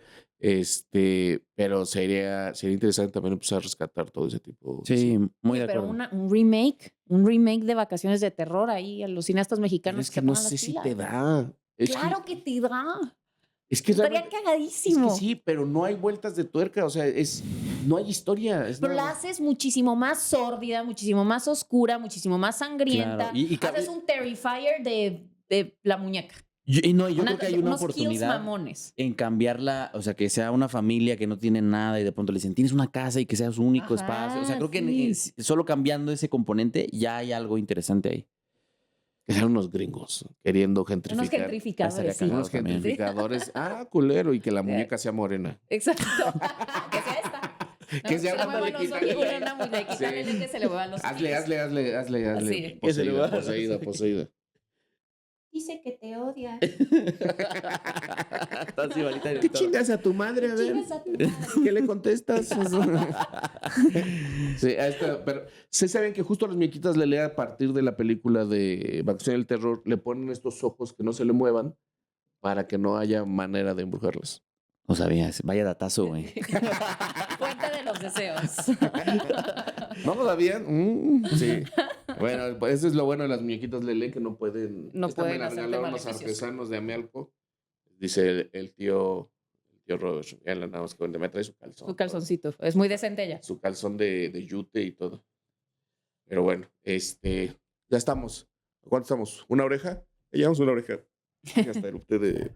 Pero sería interesante también empezar a rescatar todo ese tipo. Sí, muy de Pero acuerdo. un remake de Vacaciones de Terror ahí a los cineastas Pero mexicanos es que que se no pongan las sé si pilas. te da. Claro que te da. Es que Estaría realmente- es cagadísimo. que sí, pero no hay vueltas de tuerca, o sea, no hay historia. Pero la haces muchísimo más sórdida, muchísimo más oscura, muchísimo más sangrienta. Claro, y Haces un Terrifier de la muñeca. yo creo que hay una unos kills oportunidad mamones. en cambiarla, o sea, que sea una familia que no tiene nada y de pronto le dicen, tienes una casa y que sea su único Ajá, espacio. O sea, creo que sí. solo cambiando ese componente ya hay algo interesante ahí. Que sean unos gringos queriendo gentrificar. Unos gentrificadores, sí. Cagado Unos también. gentrificadores. Culero, y que la muñeca sea morena. Exacto. Que sea esta. ¿no? Que sea Se le ándale, muevan los quítale. ojos, una muñequita, Sí. que se le muevan los Hazle. Así. Que se le va. Poseída. Dice que te odia. Estás igualita de ¿Qué todo. chingas a tu madre? A ver. Chingas a tu madre. ¿Qué le contestas? Sí, pero se saben que justo a las muñequitas le a partir de la película de Vacaciones del Terror, le ponen estos ojos que no se le muevan para que no haya manera de embrujarlas. No sabías, vaya datazo, güey. Fuente de los deseos. ¿No lo sabían? Sí. Bueno, pues eso es lo bueno de las muñequitas Lele, que no pueden. No Esta me pueden la hacerte regalaron los maleficios. artesanos de Amealco. Dice el tío tío Robert. Ya nada más que me trae su calzón. Su calzoncito. Es muy decente ella. Su calzón de yute y todo. Pero bueno, ya estamos. ¿Cuánto estamos? ¿Una oreja? Ya llevamos una oreja. Ya hasta erupté de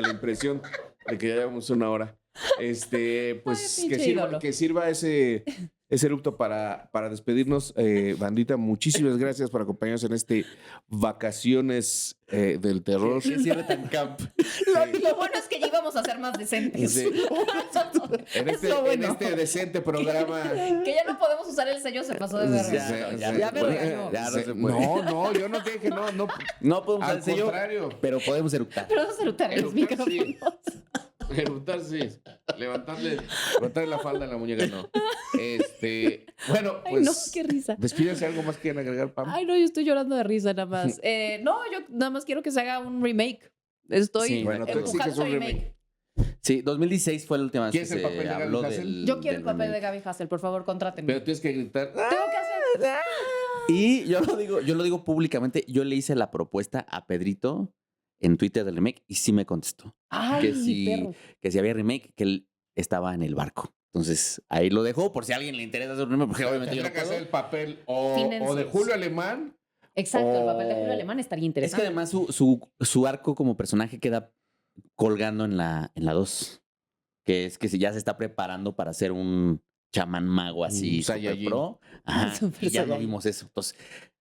la impresión de que ya llevamos una hora. Pues Ay, pinche ídolo. que sirva ese erupto para despedirnos. Bandita, muchísimas gracias por acompañarnos en vacaciones del terror. ¿Qué sirve tan camp? Lo bueno es que ya íbamos a ser más decentes. Sí. Es lo bueno. En este decente programa. Que ya no podemos usar el sello, se pasó de verga. Ya me regañó. Ya no se puede. No, yo no dije no. No podemos usar Al el sello, contrario. pero podemos eructar. Pero vamos a eructar en los Eructar, sí. micrófonos. Eructar, sí. Levantarle la falda a la muñeca, no. Bueno, Ay, pues. no, qué risa. Despídense, ¿algo más quieren agregar, Pam? Ay, no, yo estoy llorando de risa nada más. No, yo nada más quiero que se haga un remake. Estoy Sí, bueno, tú exiges empujando un remake. Sí, 2016 fue la última vez que ¿Quieres el se papel de Gaby habló Hassel? Yo quiero el del papel de remake. Gaby Hassel, por favor, contrátenme. Pero tienes que gritar. Tengo que hacer. Y yo lo digo públicamente, yo le hice la propuesta a Pedrito en Twitter del remake y sí me contestó. Ay, perro. Que si había remake, que él estaba en el barco. Entonces, ahí lo dejó por si a alguien le interesa hacer un remake, porque obviamente yo no Tendrá que puedo. hacer el papel o de Finances. Julio Alemán. Exacto, el papel de Oh. Julio Alemán estaría Es que interesante. además su arco como personaje queda colgando en la 2. Que es que ya se está preparando para ser un chamán mago así Un super Saiyajin. pro. Ajá, Super y ya no Saiyajin. vimos eso. Entonces,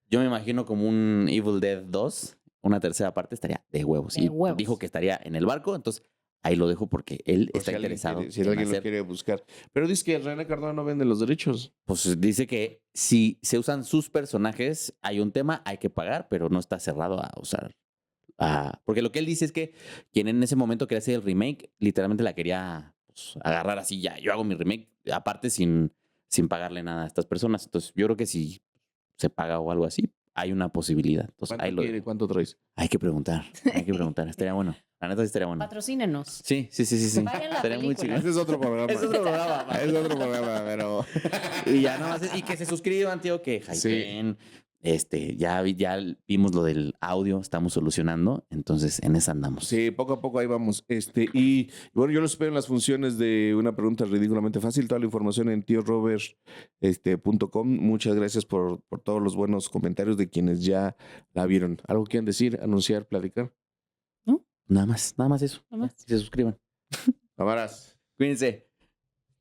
yo me imagino como un Evil Dead 2, una tercera parte estaría de huevos. De Y huevos. dijo que estaría en el barco, entonces ahí lo dejo porque él Por está si alguien interesado. quiere- si en alguien lo hacer. quiere buscar. Pero dice que René Cardona no vende los derechos. Pues dice que si se usan sus personajes, hay un tema, hay que pagar, pero no está cerrado a usar. Porque lo que él dice es que quien en ese momento quería hacer el remake, literalmente la quería pues, agarrar así, ya, yo hago mi remake, aparte sin pagarle nada a estas personas. Entonces, yo creo que si se paga o algo así, hay una posibilidad. Entonces, ¿Cuánto ahí lo quiere? dejo. ¿Cuánto traes? Hay que preguntar, estaría bueno. La neta sí estaría bueno. Patrocínenos. Sí. Vayan a la Estaría muy película. chido. Ese es otro programa. Es otro programa. Es otro programa, pero. Y ya nada más, y que se suscriban, tío, que hypeen. Ya vimos lo del audio, estamos solucionando, entonces en esa andamos. Sí, poco a poco ahí vamos. Y bueno, yo los espero en las funciones de Una Pregunta Ridículamente Fácil. Toda la información en tiorobert.com. Muchas gracias por todos los buenos comentarios de quienes ya la vieron. ¿Algo quieren decir, anunciar, platicar? Nada más eso. Nada más. Se suscriban. Amaras. Cuídense.